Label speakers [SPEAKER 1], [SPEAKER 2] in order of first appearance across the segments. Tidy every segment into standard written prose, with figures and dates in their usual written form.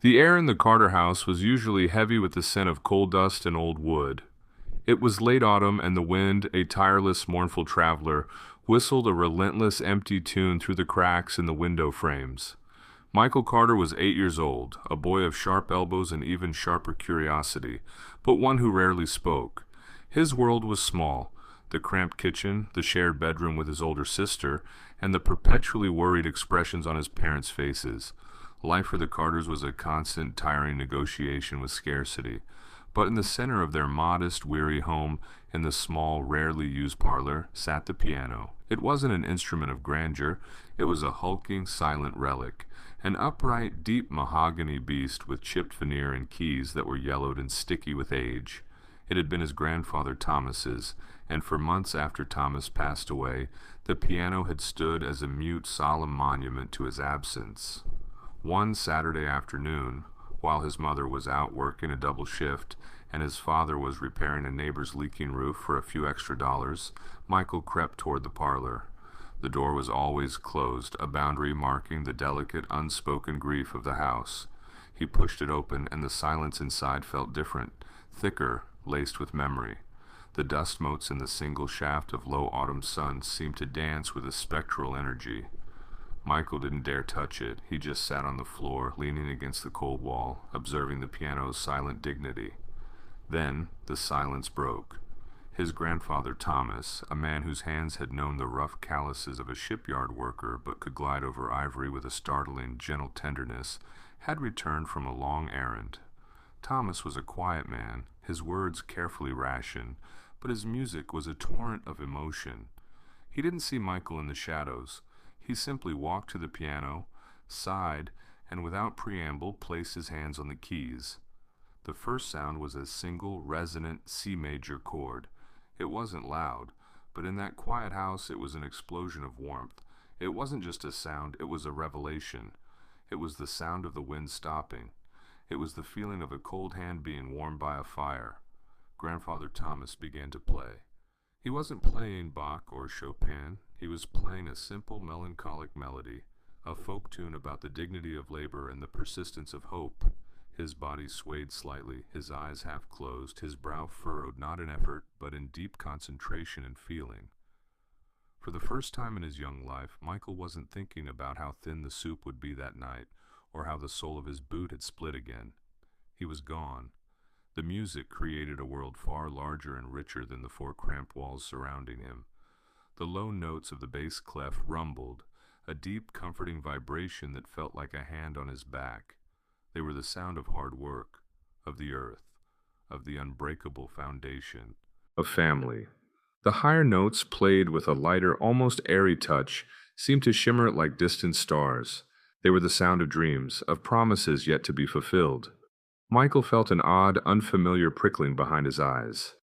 [SPEAKER 1] The air in the Carter house was usually heavy with the scent of coal dust and old wood. It was late autumn, and the wind, a tireless, mournful traveler, whistled a relentless, empty tune through the cracks in the window frames. Michael Carter was 8 years old, a boy of sharp elbows and even sharper curiosity, but one who rarely spoke. His world was small: the cramped kitchen, the shared bedroom with his older sister, and the perpetually worried expressions on his parents' faces. Life for the Carters was a constant, tiring negotiation with scarcity. But in the center of their modest, weary home, in the small, rarely used parlor, sat the piano. It wasn't an instrument of grandeur, it was a hulking, silent relic, an upright, deep mahogany beast with chipped veneer and keys that were yellowed and sticky with age. It had been his grandfather Thomas's, and for months after Thomas passed away, the piano had stood as a mute, solemn monument to his absence. One Saturday afternoon, while his mother was out working a double shift and his father was repairing a neighbor's leaking roof for a few extra dollars, Michael crept toward the parlor. The door was always closed, a boundary marking the delicate, unspoken grief of the house. He pushed it open, and the silence inside felt different, thicker, laced with memory. The dust motes in the single shaft of low autumn sun seemed to dance with a spectral energy. Michael didn't dare touch it. He just sat on the floor, leaning against the cold wall, observing the piano's silent dignity. Then the silence broke. His grandfather Thomas, a man whose hands had known the rough calluses of a shipyard worker but could glide over ivory with a startling, gentle tenderness, had returned from a long errand. Thomas was a quiet man, his words carefully rationed, but his music was a torrent of emotion. He didn't see Michael in the shadows. He simply walked to the piano, sighed, and without preamble placed his hands on the keys. The first sound was a single, resonant C major chord. It wasn't loud, but in that quiet house it was an explosion of warmth. It wasn't just a sound, it was a revelation. It was the sound of the wind stopping. It was the feeling of a cold hand being warmed by a fire. Grandfather Thomas began to play. He wasn't playing Bach or Chopin. He was playing a simple, melancholic melody, a folk tune about the dignity of labor and the persistence of hope. His body swayed slightly, his eyes half closed, his brow furrowed not in effort, but in deep concentration and feeling. For the first time in his young life, Michael wasn't thinking about how thin the soup would be that night, or how the sole of his boot had split again. He was gone. The music created a world far larger and richer than the four cramped walls surrounding him. The low notes of the bass clef rumbled, a deep, comforting vibration that felt like a hand on his back. They were the sound of hard work, of the earth, of the unbreakable foundation, of family. The higher notes, played with a lighter, almost airy touch, seemed to shimmer like distant stars. They were the sound of dreams, of promises yet to be fulfilled. Michael felt an odd, unfamiliar prickling behind his eyes.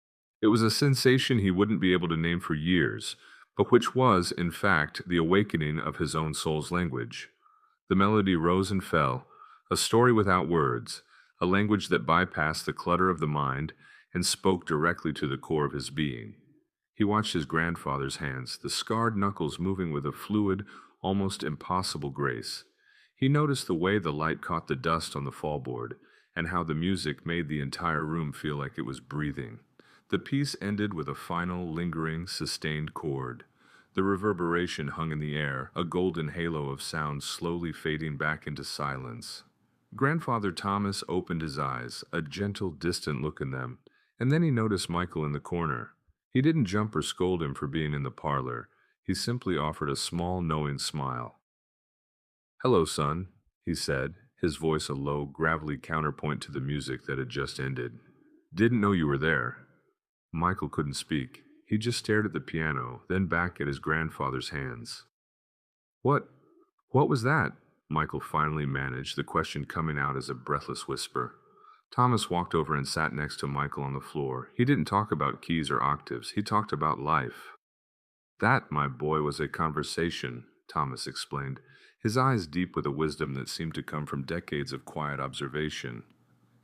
[SPEAKER 1] It was a sensation he wouldn't be able to name for years, but which was, in fact, the awakening of his own soul's language. The melody rose and fell, a story without words, a language that bypassed the clutter of the mind and spoke directly to the core of his being. He watched his grandfather's hands, the scarred knuckles moving with a fluid, almost impossible grace. He noticed the way the light caught the dust on the fallboard, and how the music made the entire room feel like it was breathing. The piece ended with a final, lingering, sustained chord. The reverberation hung in the air, a golden halo of sound slowly fading back into silence. Grandfather Thomas opened his eyes, a gentle, distant look in them, and then he noticed Michael in the corner. He didn't jump or scold him for being in the parlor. He simply offered a small, knowing smile. "Hello, son," he said, his voice a low, gravelly counterpoint to the music that had just ended. "Didn't know you were there." Michael couldn't speak. He just stared at the piano, then back at his grandfather's hands. "What? What was that?" Michael finally managed, the question coming out as a breathless whisper. Thomas walked over and sat next to Michael on the floor. He didn't talk about keys or octaves. He talked about life. "That, my boy, was a conversation," Thomas explained, his eyes deep with a wisdom that seemed to come from decades of quiet observation.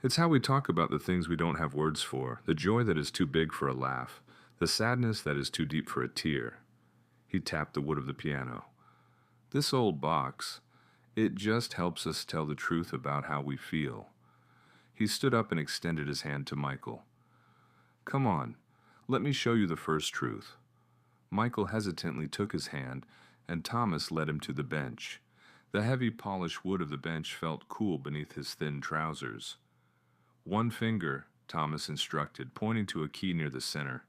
[SPEAKER 1] "It's how we talk about the things we don't have words for, the joy that is too big for a laugh, the sadness that is too deep for a tear." He tapped the wood of the piano. "This old box, It just helps us tell the truth about how we feel. He stood up and extended his hand to Michael. Come on, let me show you the first truth. Michael hesitantly took his hand, and Thomas led him to the bench. The heavy polished wood of the bench felt cool beneath his thin trousers. One finger, Thomas instructed, pointing to a key near the center.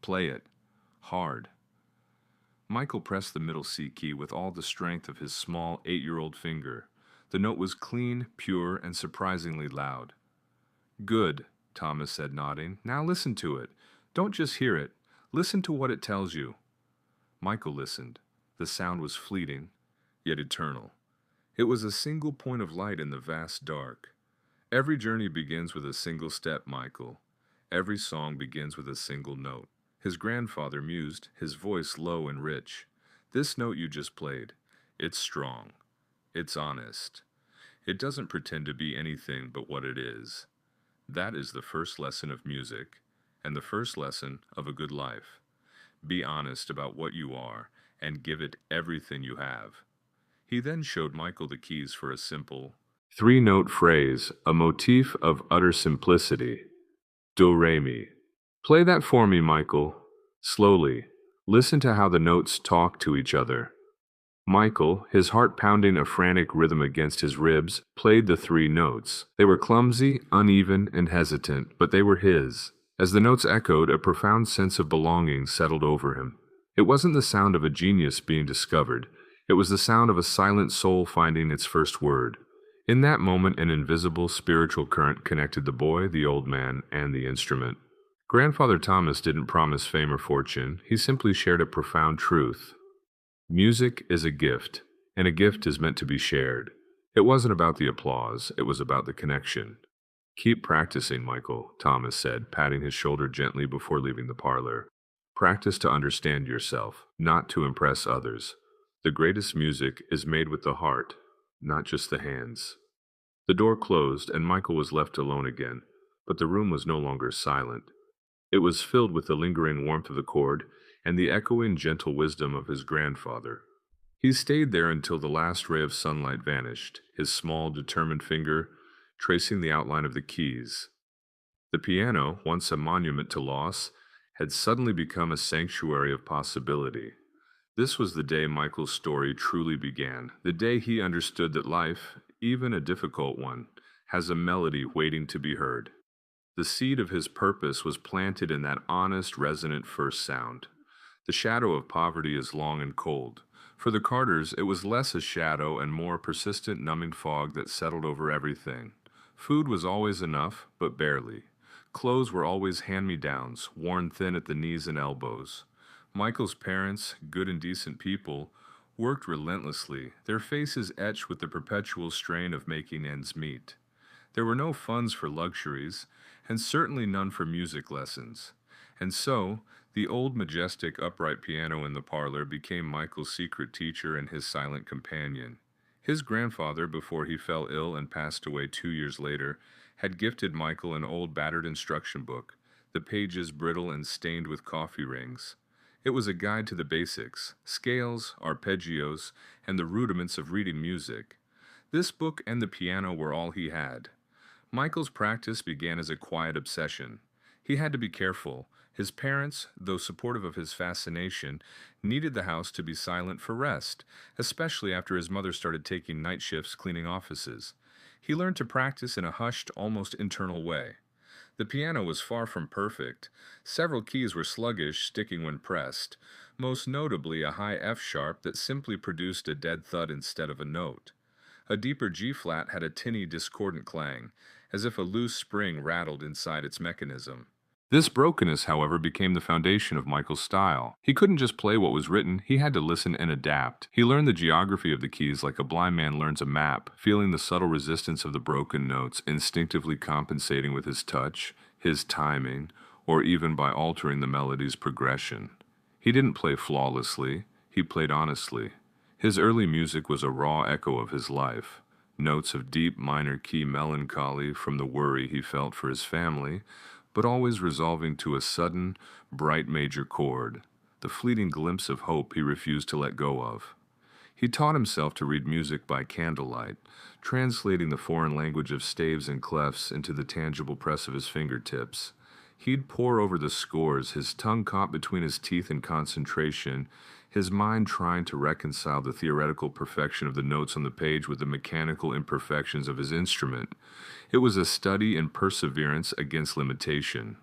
[SPEAKER 1] Play it. Hard. Michael pressed the middle C key with all the strength of his small 8-year-old finger. The note was clean, pure, and surprisingly loud. Good, Thomas said, nodding. Now listen to it. Don't just hear it. Listen to what it tells you. Michael listened. The sound was fleeting, yet eternal. It was a single point of light in the vast dark. Every journey begins with a single step, Michael. Every song begins with a single note. His grandfather mused, his voice low and rich. This note you just played, it's strong. It's honest. It doesn't pretend to be anything but what it is. That is the first lesson of music, and the first lesson of a good life. Be honest about what you are, and give it everything you have. He then showed Michael the keys for a simple, 3-note phrase, a motif of utter simplicity. Do, re, mi. Play that for me, Michael. Slowly. Listen to how the notes talk to each other. Michael, his heart pounding a frantic rhythm against his ribs, played the 3 notes. They were clumsy, uneven, and hesitant, but they were his. As the notes echoed, a profound sense of belonging settled over him. It wasn't the sound of a genius being discovered. It was the sound of a silent soul finding its first word. In that moment, an invisible spiritual current connected the boy, the old man, and the instrument. Grandfather Thomas didn't promise fame or fortune. He simply shared a profound truth. Music is a gift, and a gift is meant to be shared. It wasn't about the applause, it was about the connection. Keep practicing, Michael, Thomas said, patting his shoulder gently before leaving the parlor. Practice to understand yourself, not to impress others. The greatest music is made with the heart, not just the hands. The door closed, and Michael was left alone again, but the room was no longer silent. It was filled with the lingering warmth of the chord and the echoing gentle wisdom of his grandfather. He stayed there until the last ray of sunlight vanished, his small, determined finger tracing the outline of the keys. The piano, once a monument to loss, had suddenly become a sanctuary of possibility. This was the day Michael's story truly began, the day he understood that life, even a difficult one, has a melody waiting to be heard. The seed of his purpose was planted in that honest, resonant first sound. The shadow of poverty is long and cold. For the Carters, it was less a shadow and more a persistent, numbing fog that settled over everything. Food was always enough, but barely. Clothes were always hand-me-downs, worn thin at the knees and elbows. Michael's parents, good and decent people, worked relentlessly, their faces etched with the perpetual strain of making ends meet. There were no funds for luxuries, and certainly none for music lessons. And so, the old, majestic, upright piano in the parlor became Michael's secret teacher and his silent companion. His grandfather, before he fell ill and passed away 2 years later, had gifted Michael an old battered instruction book, the pages brittle and stained with coffee rings. It was a guide to the basics, scales, arpeggios, and the rudiments of reading music. This book and the piano were all he had. Michael's practice began as a quiet obsession. He had to be careful. His parents, though supportive of his fascination, needed the house to be silent for rest, especially after his mother started taking night shifts cleaning offices. He learned to practice in a hushed, almost internal way. The piano was far from perfect. Several keys were sluggish, sticking when pressed, most notably a high F sharp that simply produced a dead thud instead of a note. A deeper G-flat had a tinny, discordant clang, as if a loose spring rattled inside its mechanism. This brokenness, however, became the foundation of Michael's style. He couldn't just play what was written, he had to listen and adapt. He learned the geography of the keys like a blind man learns a map, feeling the subtle resistance of the broken notes, instinctively compensating with his touch, his timing, or even by altering the melody's progression. He didn't play flawlessly, he played honestly. His early music was a raw echo of his life. Notes of deep minor key melancholy from the worry he felt for his family, but always resolving to a sudden, bright major chord, the fleeting glimpse of hope he refused to let go of. He taught himself to read music by candlelight, translating the foreign language of staves and clefs into the tangible press of his fingertips. He'd pore over the scores, his tongue caught between his teeth in concentration, his mind trying to reconcile the theoretical perfection of the notes on the page with the mechanical imperfections of his instrument. It was a study in perseverance against limitation.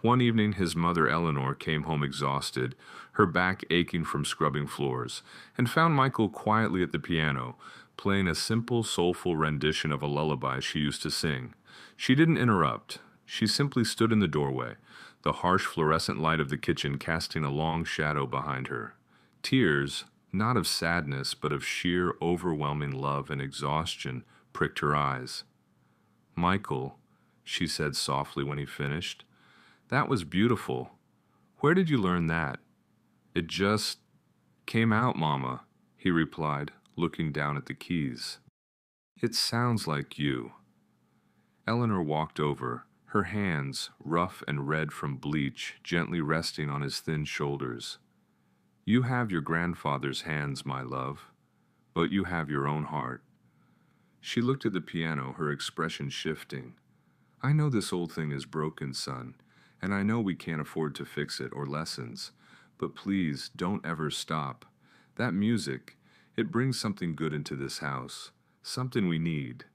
[SPEAKER 1] One evening, his mother Eleanor came home exhausted, her back aching from scrubbing floors, and found Michael quietly at the piano, playing a simple, soulful rendition of a lullaby she used to sing. She didn't interrupt. She simply stood in the doorway, the harsh fluorescent light of the kitchen casting a long shadow behind her. Tears, not of sadness, but of sheer, overwhelming love and exhaustion, pricked her eyes. Michael, she said softly when he finished, that was beautiful. Where did you learn that? It just came out, Mama, he replied, looking down at the keys. It sounds like you. Eleanor walked over, her hands, rough and red from bleach, gently resting on his thin shoulders. You have your grandfather's hands, my love, but you have your own heart. She looked at the piano, her expression shifting. I know this old thing is broken, son, and I know we can't afford to fix it or lessons, but please don't ever stop. That music, it brings something good into this house, something we need.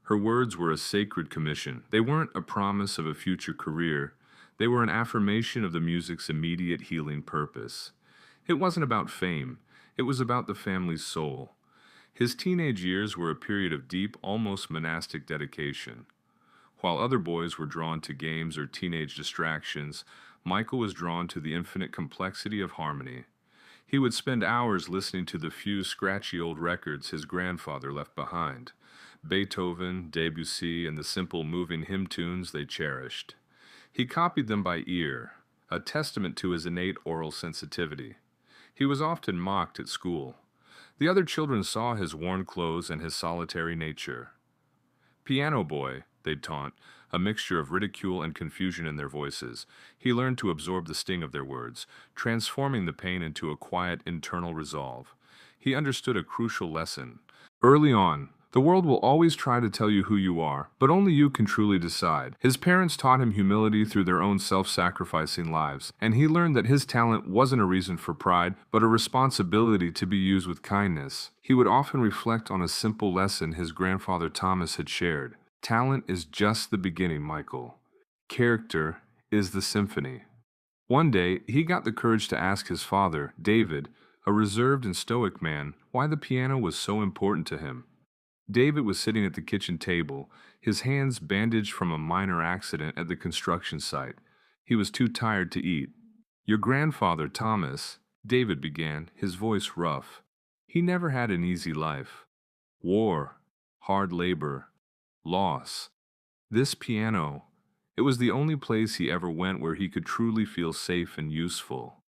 [SPEAKER 1] Her words were a sacred commission. They weren't a promise of a future career. They were an affirmation of the music's immediate healing purpose. It wasn't about fame. It was about the family's soul. His teenage years were a period of deep, almost monastic dedication. While other boys were drawn to games or teenage distractions, Michael was drawn to the infinite complexity of harmony. He would spend hours listening to the few scratchy old records his grandfather left behind. Beethoven, Debussy, and the simple moving hymn tunes they cherished. He copied them by ear, a testament to his innate oral sensitivity. He was often mocked at school. The other children saw his worn clothes and his solitary nature. Piano boy, they'd taunt, a mixture of ridicule and confusion in their voices. He learned to absorb the sting of their words, transforming the pain into a quiet internal resolve. He understood a crucial lesson. Early on, the world will always try to tell you who you are, but only you can truly decide. His parents taught him humility through their own self-sacrificing lives, and he learned that his talent wasn't a reason for pride, but a responsibility to be used with kindness. He would often reflect on a simple lesson his grandfather Thomas had shared. Talent is just the beginning, Michael. Character is the symphony. One day, he got the courage to ask his father, David, a reserved and stoic man, why the piano was so important to him. David was sitting at the kitchen table, his hands bandaged from a minor accident at the construction site. He was too tired to eat. Your grandfather, Thomas, David began, his voice rough. He never had an easy life. War, hard labor, loss. This piano, it was the only place he ever went where he could truly feel safe and useful.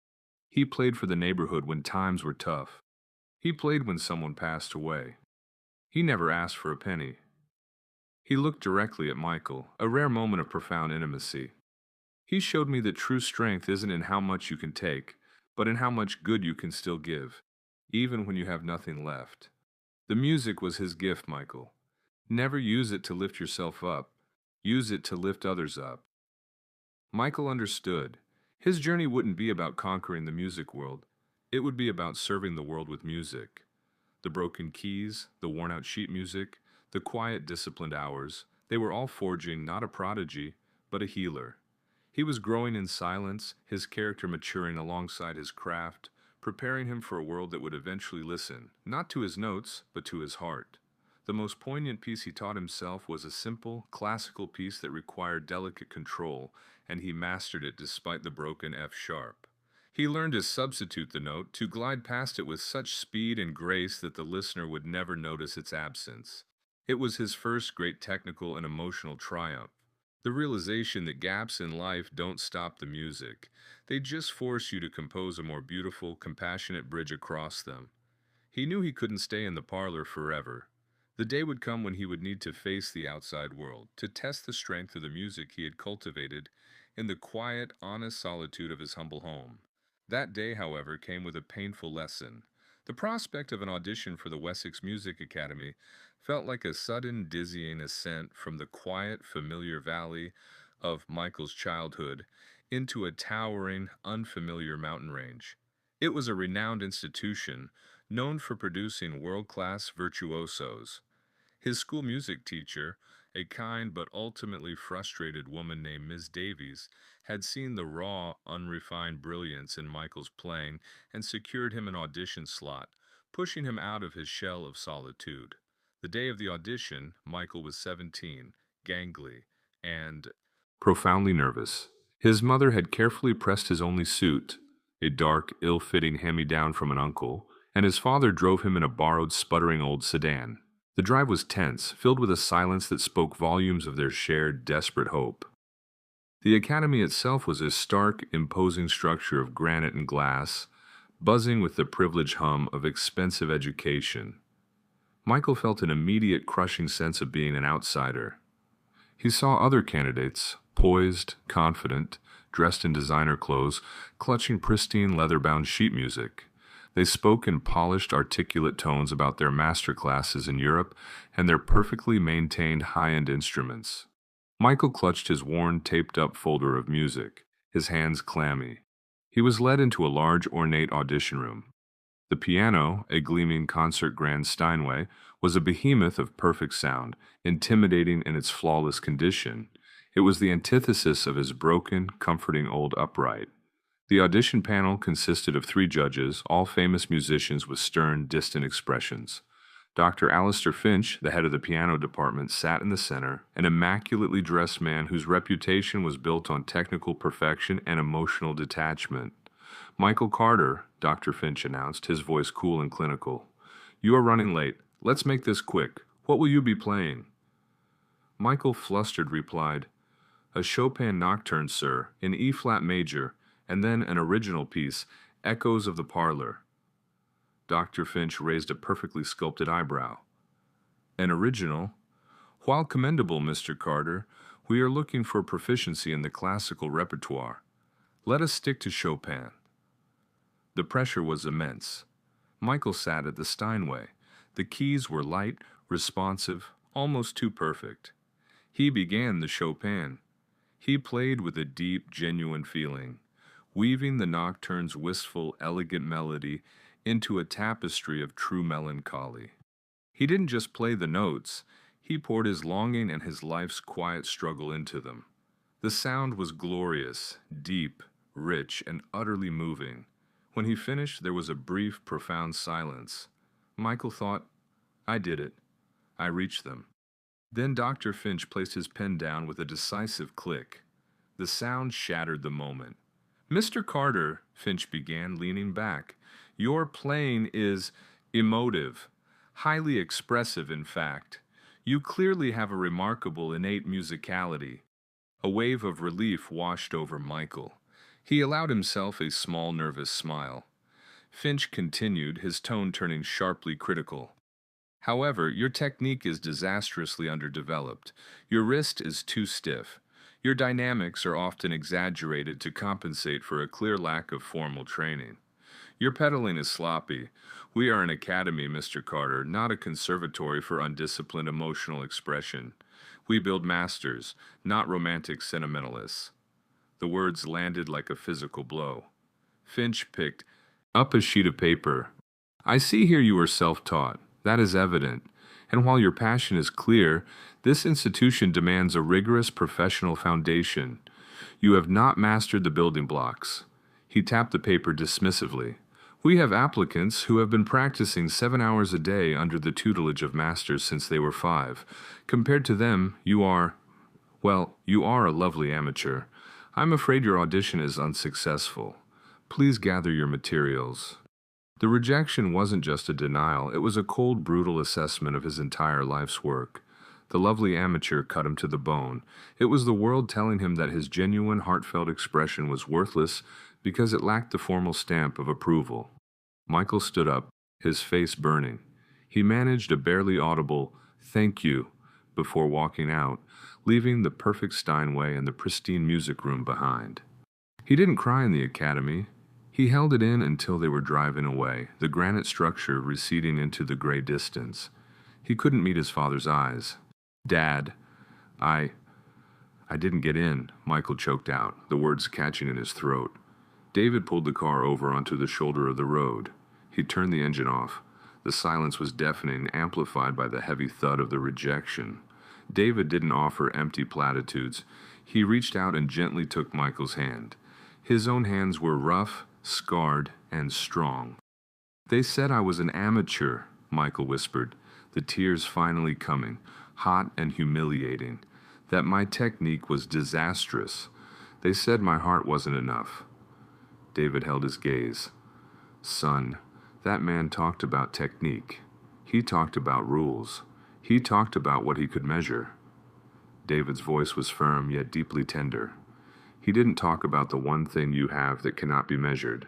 [SPEAKER 1] He played for the neighborhood when times were tough. He played when someone passed away. He never asked for a penny. He looked directly at Michael, a rare moment of profound intimacy. He showed me that true strength isn't in how much you can take, but in how much good you can still give, even when you have nothing left. The music was his gift, Michael. Never use it to lift yourself up. Use it to lift others up. Michael understood. His journey wouldn't be about conquering the music world. It would be about serving the world with music. The broken keys, the worn-out sheet music, the quiet, disciplined hours, they were all forging not a prodigy, but a healer. He was growing in silence, his character maturing alongside his craft, preparing him for a world that would eventually listen, not to his notes, but to his heart. The most poignant piece he taught himself was a simple, classical piece that required delicate control, and he mastered it despite the broken F sharp. He learned to substitute the note, to glide past it with such speed and grace that the listener would never notice its absence. It was his first great technical and emotional triumph. The realization that gaps in life don't stop the music. They just force you to compose a more beautiful, compassionate bridge across them. He knew he couldn't stay in the parlor forever. The day would come when he would need to face the outside world, to test the strength of the music he had cultivated in the quiet, honest solitude of his humble home. That day, however, came with a painful lesson. The prospect of an audition for the Wessex Music Academy felt like a sudden dizzying ascent from the quiet, familiar valley of Michael's childhood into a towering, unfamiliar mountain range. It was a renowned institution, known for producing world-class virtuosos. His school music teacher, a kind but ultimately frustrated woman named Miss Davies, had seen the raw, unrefined brilliance in Michael's playing and secured him an audition slot, pushing him out of his shell of solitude. The day of the audition, Michael was 17, gangly, and profoundly nervous. His mother had carefully pressed his only suit, a dark, ill-fitting hand-me-down from an uncle, and his father drove him in a borrowed, sputtering old sedan. The drive was tense, filled with a silence that spoke volumes of their shared, desperate hope. The academy itself was a stark, imposing structure of granite and glass, buzzing with the privileged hum of expensive education. Michael felt an immediate, crushing sense of being an outsider. He saw other candidates, poised, confident, dressed in designer clothes, clutching pristine leather-bound sheet music. They spoke in polished, articulate tones about their master classes in Europe and their perfectly maintained high-end instruments. Michael clutched his worn, taped-up folder of music, his hands clammy. He was led into a large, ornate audition room. The piano, a gleaming concert grand Steinway, was a behemoth of perfect sound, intimidating in its flawless condition. It was the antithesis of his broken, comforting old upright. The audition panel consisted of 3 judges, all famous musicians with stern, distant expressions. Dr. Alistair Finch, the head of the piano department, sat in the center, an immaculately dressed man whose reputation was built on technical perfection and emotional detachment. Michael Carter, Dr. Finch announced, his voice cool and clinical. "You are running late. Let's make this quick. What will you be playing?" Michael, flustered, replied, "A Chopin nocturne, sir, in E-flat major, and then an original piece, Echoes of the Parlor." Dr. Finch raised a perfectly sculpted eyebrow. "An original? While commendable, Mr. Carter, we are looking for proficiency in the classical repertoire. Let us stick to Chopin." The pressure was immense. Michael sat at the Steinway. The keys were light, responsive, almost too perfect. He began the Chopin. He played with a deep, genuine feeling, weaving the nocturne's wistful, elegant melody into a tapestry of true melancholy. He didn't just play the notes, he poured his longing and his life's quiet struggle into them. The sound was glorious, deep, rich, and utterly moving. When he finished, there was a brief, profound silence. Michael thought, "I did it. I reached them." Then Dr. Finch placed his pen down with a decisive click. The sound shattered the moment. "Mr. Carter," Finch began, leaning back, "your playing is emotive, highly expressive, in fact. You clearly have a remarkable innate musicality." A wave of relief washed over Michael. He allowed himself a small, nervous smile. Finch continued, his tone turning sharply critical. "However, your technique is disastrously underdeveloped. Your wrist is too stiff. Your dynamics are often exaggerated to compensate for a clear lack of formal training. Your pedaling is sloppy. We are an academy, Mr. Carter, not a conservatory for undisciplined emotional expression. We build masters, not romantic sentimentalists." The words landed like a physical blow. Finch picked up a sheet of paper. "I see here you are self-taught. That is evident. And while your passion is clear, this institution demands a rigorous professional foundation. You have not mastered the building blocks." He tapped the paper dismissively. "We have applicants who have been practicing 7 hours a day under the tutelage of masters since they were 5. Compared to them, you are a lovely amateur. I'm afraid your audition is unsuccessful. Please gather your materials." The rejection wasn't just a denial, it was a cold, brutal assessment of his entire life's work. The lovely amateur cut him to the bone. It was the world telling him that his genuine, heartfelt expression was worthless because it lacked the formal stamp of approval. Michael stood up, his face burning. He managed a barely audible "thank you" before walking out, leaving the perfect Steinway and the pristine music room behind. He didn't cry in the academy. He held it in until they were driving away, the granite structure receding into the gray distance. He couldn't meet his father's eyes. "Dad, I... I didn't get in," Michael choked out, the words catching in his throat. David pulled the car over onto the shoulder of the road. He turned the engine off. The silence was deafening, amplified by the heavy thud of the rejection. David didn't offer empty platitudes. He reached out and gently took Michael's hand. His own hands were rough, scarred, and strong. "They said I was an amateur," Michael whispered, the tears finally coming, hot and humiliating. "That my technique was disastrous. They said my heart wasn't enough." David held his gaze. "Son, that man talked about technique. He talked about rules. He talked about what he could measure." David's voice was firm yet deeply tender. "He didn't talk about the one thing you have that cannot be measured."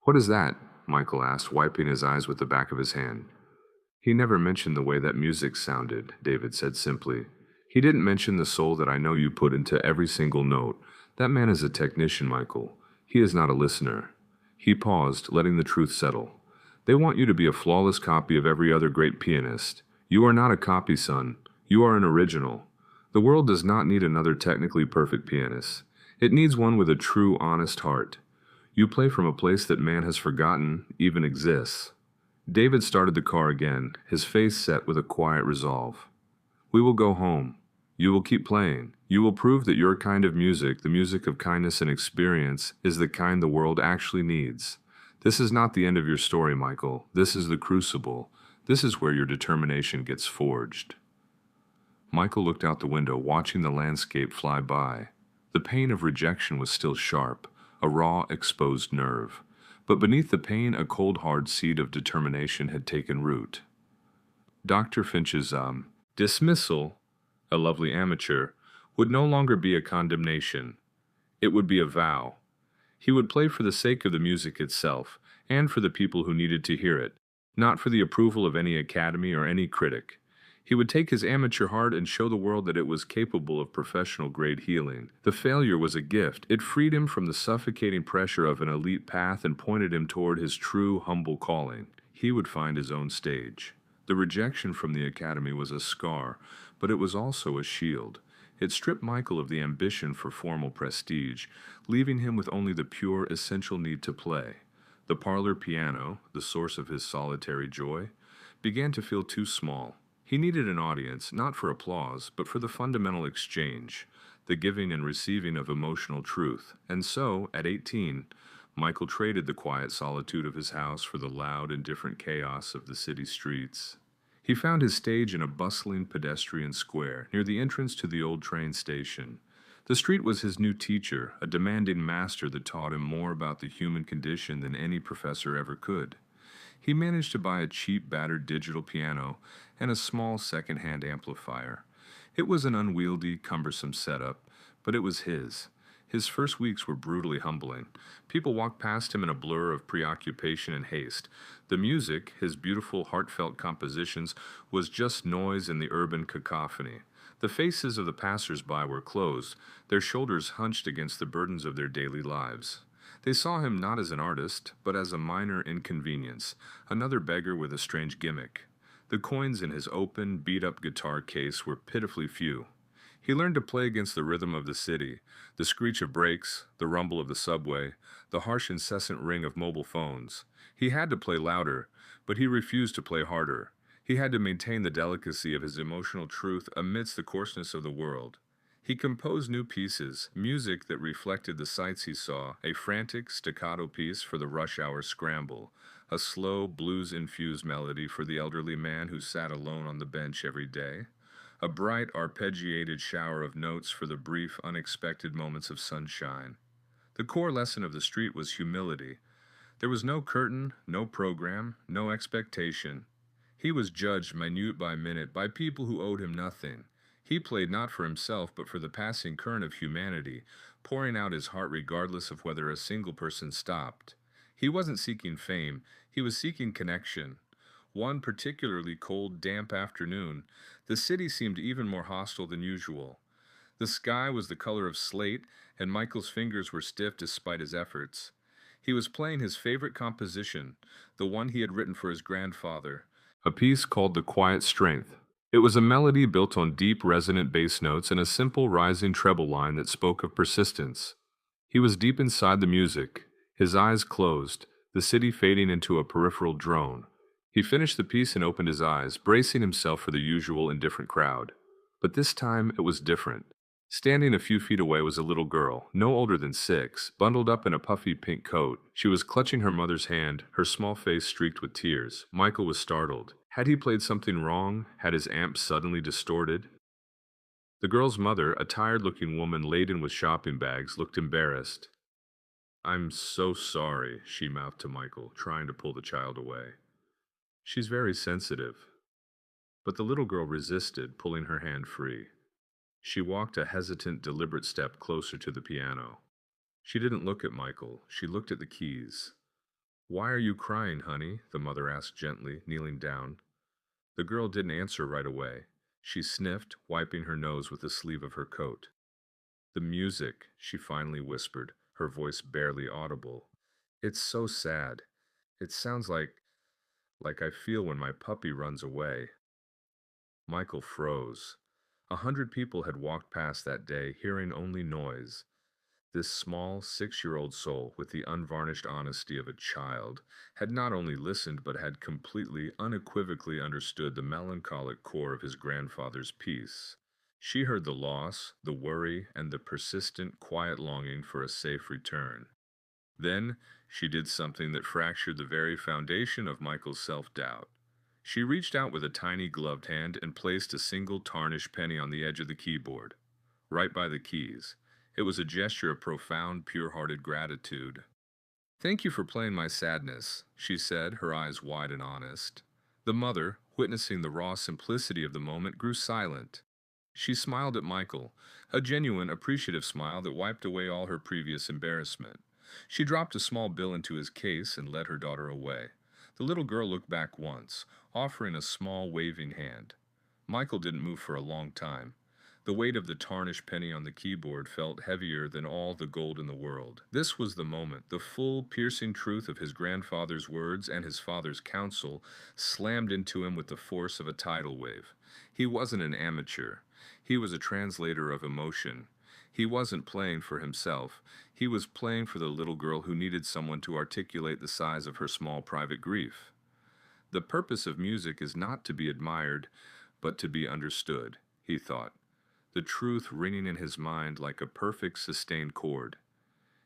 [SPEAKER 1] "What is that?" Michael asked, wiping his eyes with the back of his hand. "He never mentioned the way that music sounded," David said simply. "He didn't mention the soul that I know you put into every single note. That man is a technician, Michael. He is not a listener." He paused, letting the truth settle. "They want you to be a flawless copy of every other great pianist. You are not a copy, son. You are an original. The world does not need another technically perfect pianist. It needs one with a true, honest heart. You play from a place that man has forgotten even exists." David started the car again, his face set with a quiet resolve. "We will go home. You will keep playing. You will prove that your kind of music, the music of kindness and experience, is the kind the world actually needs. This is not the end of your story, Michael. This is the crucible. This is where your determination gets forged." Michael looked out the window, watching the landscape fly by. The pain of rejection was still sharp, a raw, exposed nerve. But beneath the pain, a cold, hard seed of determination had taken root. Dr. Finch's dismissal, a lovely amateur, would no longer be a condemnation. It would be a vow. He would play for the sake of the music itself, and for the people who needed to hear it, not for the approval of any academy or any critic. He would take his amateur heart and show the world that it was capable of professional-grade healing. The failure was a gift. It freed him from the suffocating pressure of an elite path and pointed him toward his true, humble calling. He would find his own stage. The rejection from the academy was a scar, but it was also a shield. It stripped Michael of the ambition for formal prestige, leaving him with only the pure, essential need to play. The parlor piano, the source of his solitary joy, began to feel too small. He needed an audience, not for applause, but for the fundamental exchange, the giving and receiving of emotional truth. And so, at 18, Michael traded the quiet solitude of his house for the loud, indifferent chaos of the city streets. He found his stage in a bustling pedestrian square, near the entrance to the old train station. The street was his new teacher, a demanding master that taught him more about the human condition than any professor ever could. He managed to buy a cheap, battered digital piano and a small second-hand amplifier. It was an unwieldy, cumbersome setup, but it was his. His first weeks were brutally humbling. People walked past him in a blur of preoccupation and haste. The music, his beautiful, heartfelt compositions, was just noise in the urban cacophony. The faces of the passers-by were closed, their shoulders hunched against the burdens of their daily lives. They saw him not as an artist, but as a minor inconvenience, another beggar with a strange gimmick. The coins in his open, beat-up guitar case were pitifully few. He learned to play against the rhythm of the city, the screech of brakes, the rumble of the subway, the harsh incessant ring of mobile phones. He had to play louder, but he refused to play harder. He had to maintain the delicacy of his emotional truth amidst the coarseness of the world. He composed new pieces, music that reflected the sights he saw, a frantic staccato piece for the rush-hour scramble, a slow, blues-infused melody for the elderly man who sat alone on the bench every day, a bright, arpeggiated shower of notes for the brief, unexpected moments of sunshine. The core lesson of the street was humility. There was no curtain, no program, no expectation. He was judged minute by minute by people who owed him nothing. He played not for himself, but for the passing current of humanity, pouring out his heart regardless of whether a single person stopped. He wasn't seeking fame, he was seeking connection. One particularly cold, damp afternoon, the city seemed even more hostile than usual. The sky was the color of slate, and Michael's fingers were stiff despite his efforts. He was playing his favorite composition, the one he had written for his grandfather, a piece called The Quiet Strength. It was a melody built on deep, resonant bass notes and a simple, rising treble line that spoke of persistence. He was deep inside the music, his eyes closed, the city fading into a peripheral drone. He finished the piece and opened his eyes, bracing himself for the usual indifferent crowd. But this time it was different. Standing a few feet away was a little girl, no older than 6, bundled up in a puffy pink coat. She was clutching her mother's hand, her small face streaked with tears. Michael was startled. Had he played something wrong? Had his amp suddenly distorted? The girl's mother, a tired-looking woman laden with shopping bags, looked embarrassed. "I'm so sorry," she mouthed to Michael, trying to pull the child away. "She's very sensitive." But the little girl resisted, pulling her hand free. She walked a hesitant, deliberate step closer to the piano. She didn't look at Michael. She looked at the keys. "Why are you crying, honey?" the mother asked gently, kneeling down. The girl didn't answer right away. She sniffed, wiping her nose with the sleeve of her coat. "The music," she finally whispered, her voice barely audible. "It's so sad. It sounds like I feel when my puppy runs away." Michael froze. 100 people had walked past that day, hearing only noise. This small, 6-year-old soul, with the unvarnished honesty of a child, had not only listened but had completely, unequivocally understood the melancholic core of his grandfather's piece. She heard the loss, the worry, and the persistent, quiet longing for a safe return. Then she did something that fractured the very foundation of Michael's self-doubt. She reached out with a tiny gloved hand and placed a single tarnished penny on the edge of the keyboard, right by the keys. It was a gesture of profound, pure-hearted gratitude. "Thank you for playing my sadness," she said, her eyes wide and honest. The mother, witnessing the raw simplicity of the moment, grew silent. She smiled at Michael, a genuine, appreciative smile that wiped away all her previous embarrassment. She dropped a small bill into his case and led her daughter away. The little girl looked back once, offering a small, waving hand. Michael didn't move for a long time. The weight of the tarnished penny on the keyboard felt heavier than all the gold in the world. This was the moment. The full, piercing truth of his grandfather's words and his father's counsel slammed into him with the force of a tidal wave. He wasn't an amateur. He was a translator of emotion. He wasn't playing for himself. He was playing for the little girl who needed someone to articulate the size of her small private grief. The purpose of music is not to be admired, but to be understood, he thought, the truth ringing in his mind like a perfect sustained chord.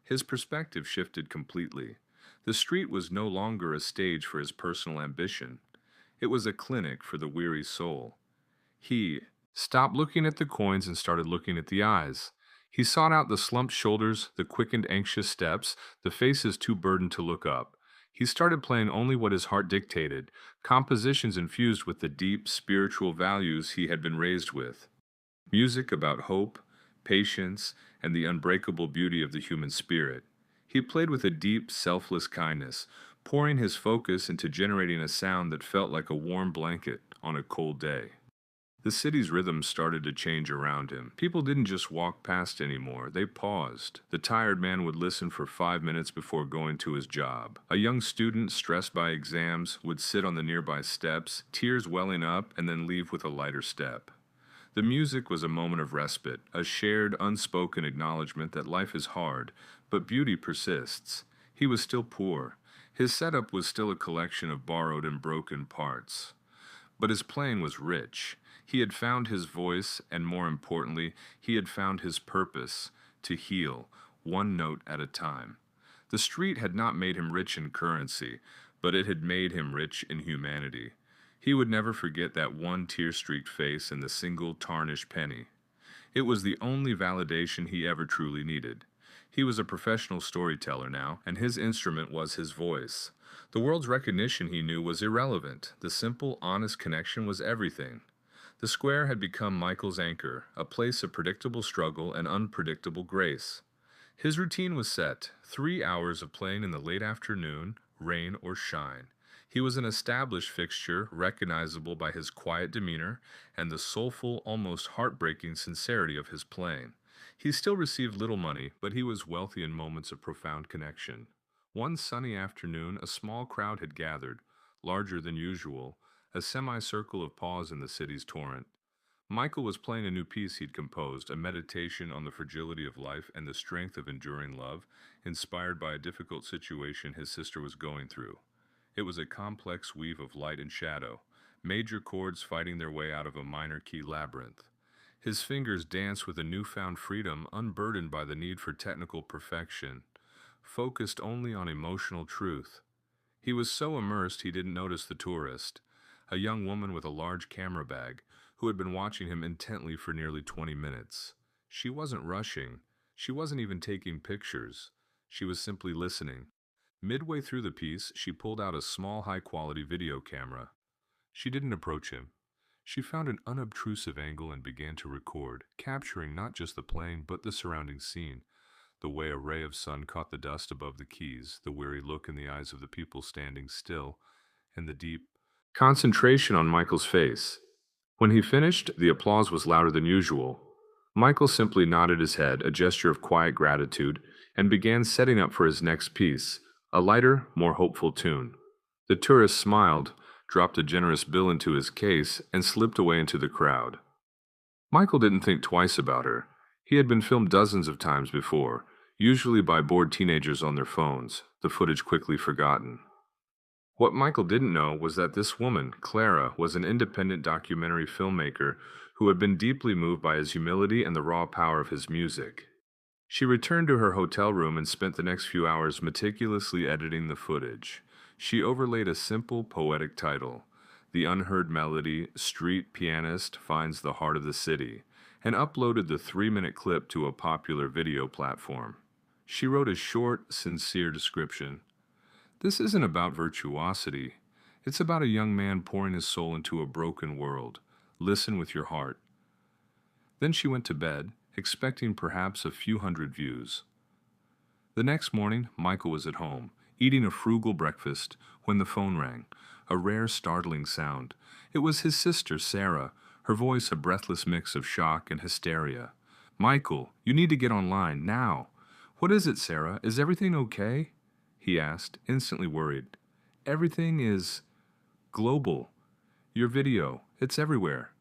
[SPEAKER 1] His perspective shifted completely. The street was no longer a stage for his personal ambition. It was a clinic for the weary soul. He stopped looking at the coins and started looking at the eyes. He sought out the slumped shoulders, the quickened anxious steps, the faces too burdened to look up. He started playing only what his heart dictated, compositions infused with the deep spiritual values he had been raised with. Music about hope, patience, and the unbreakable beauty of the human spirit. He played with a deep, selfless kindness, pouring his focus into generating a sound that felt like a warm blanket on a cold day. The city's rhythm started to change around him. People didn't just walk past anymore, they paused. The tired man would listen for 5 minutes before going to his job. A young student, stressed by exams, would sit on the nearby steps, tears welling up, and then leave with a lighter step. The music was a moment of respite, a shared, unspoken acknowledgement that life is hard, but beauty persists. He was still poor. His setup was still a collection of borrowed and broken parts. But his playing was rich. He had found his voice, and more importantly, he had found his purpose, to heal, one note at a time. The street had not made him rich in currency, but it had made him rich in humanity. He would never forget that one tear-streaked face and the single tarnished penny. It was the only validation he ever truly needed. He was a professional storyteller now, and his instrument was his voice. The world's recognition, he knew, was irrelevant. The simple, honest connection was everything. The square had become Michael's anchor, a place of predictable struggle and unpredictable grace. His routine was set, 3 hours of playing in the late afternoon, rain or shine. He was an established fixture, recognizable by his quiet demeanor and the soulful, almost heartbreaking sincerity of his playing. He still received little money, but he was wealthy in moments of profound connection. One sunny afternoon, a small crowd had gathered, larger than usual, a semicircle of paws in the city's torrent. Michael was playing a new piece he'd composed, a meditation on the fragility of life and the strength of enduring love, inspired by a difficult situation his sister was going through. It was a complex weave of light and shadow, major chords fighting their way out of a minor key labyrinth. His fingers danced with a newfound freedom, unburdened by the need for technical perfection, focused only on emotional truth. He was so immersed he didn't notice the tourist, a young woman with a large camera bag, who had been watching him intently for nearly 20 minutes. She wasn't rushing. She wasn't even taking pictures. She was simply listening. Midway through the piece, she pulled out a small, high-quality video camera. She didn't approach him. She found an unobtrusive angle and began to record, capturing not just the plane but the surrounding scene. The way a ray of sun caught the dust above the keys, the weary look in the eyes of the people standing still, and the deep concentration on Michael's face. When he finished, the applause was louder than usual. Michael simply nodded his head, a gesture of quiet gratitude, and began setting up for his next piece, a lighter, more hopeful tune. The tourist smiled, dropped a generous bill into his case, and slipped away into the crowd. Michael didn't think twice about her. He had been filmed dozens of times before, usually by bored teenagers on their phones, the footage quickly forgotten. What Michael didn't know was that this woman, Clara, was an independent documentary filmmaker who had been deeply moved by his humility and the raw power of his music. She returned to her hotel room and spent the next few hours meticulously editing the footage. She overlaid a simple, poetic title, The Unheard Melody, Street Pianist Finds the Heart of the City, and uploaded the 3-minute clip to a popular video platform. She wrote a short, sincere description. This isn't about virtuosity. It's about a young man pouring his soul into a broken world. Listen with your heart. Then she went to bed, expecting perhaps a few hundred views. The next morning, Michael was at home, eating a frugal breakfast, when the phone rang, a rare, startling sound. It was his sister, Sarah, her voice a breathless mix of shock and hysteria. "Michael, you need to get online, now." "What is it, Sarah? Is everything okay?" he asked, instantly worried. "Everything is global. Your video, it's everywhere."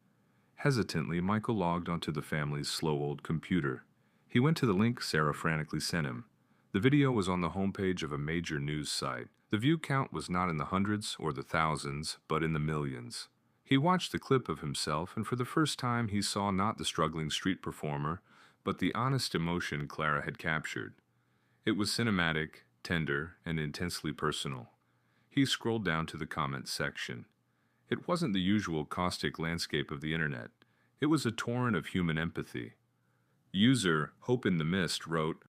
[SPEAKER 1] Hesitantly, Michael logged onto the family's slow old computer. He went to the link Sarah frantically sent him. The video was on the homepage of a major news site. The view count was not in the hundreds or the thousands, but in the millions. He watched the clip of himself, and for the first time he saw not the struggling street performer, but the honest emotion Clara had captured. It was cinematic, tender, and intensely personal. He scrolled down to the comments section. It wasn't the usual caustic landscape of the internet. It was a torrent of human empathy. User Hope in the Mist wrote,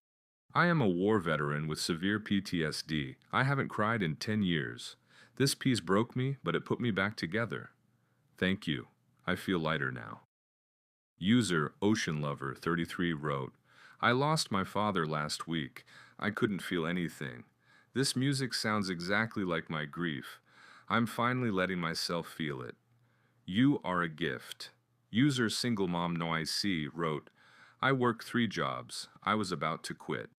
[SPEAKER 1] "I am a war veteran with severe PTSD. I haven't cried in 10 years. This piece broke me, but it put me back together. Thank you. I feel lighter now." User Ocean Lover 33 wrote, "I lost my father last week. I couldn't feel anything. This music sounds exactly like my grief. I'm finally letting myself feel it. You are a gift." User Single Mom NoIC wrote, "I work 3 jobs. I was about to quit.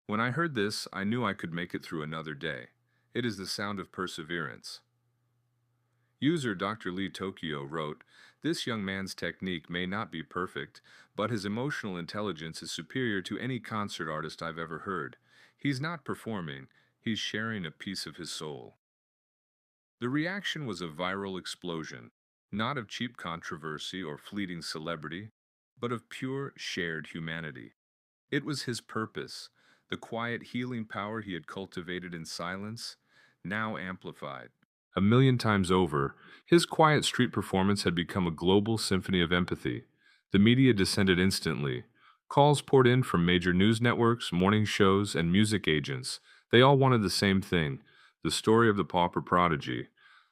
[SPEAKER 1] When I heard this, I knew I could make it through another day. It is the sound of perseverance." User Dr. Lee Tokyo wrote, "This young man's technique may not be perfect, but his emotional intelligence is superior to any concert artist I've ever heard. He's not performing, he's sharing a piece of his soul." The reaction was a viral explosion, not of cheap controversy or fleeting celebrity, but of pure, shared humanity. It was his purpose, the quiet healing power he had cultivated in silence, now amplified. A million times over, his quiet street performance had become a global symphony of empathy. The media descended instantly. Calls poured in from major news networks, morning shows, and music agents. They all wanted the same thing, the story of the pauper prodigy,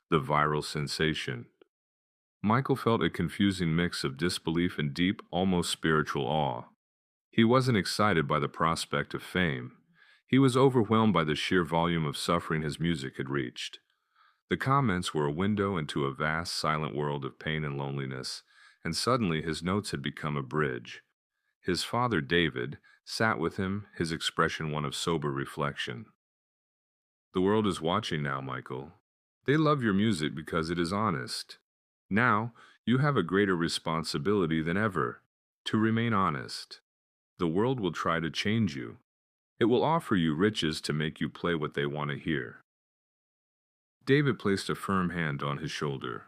[SPEAKER 1] the viral sensation. Michael felt a confusing mix of disbelief and deep, almost spiritual awe. He wasn't excited by the prospect of fame. He was overwhelmed by the sheer volume of suffering his music had reached. The comments were a window into a vast, silent world of pain and loneliness, and suddenly his notes had become a bridge. His father, David, sat with him, his expression one of sober reflection. The world is watching now, Michael. They love your music because it is honest. Now, you have a greater responsibility than ever to remain honest. The world will try to change you. It will offer you riches to make you play what they want to hear. David placed a firm hand on his shoulder.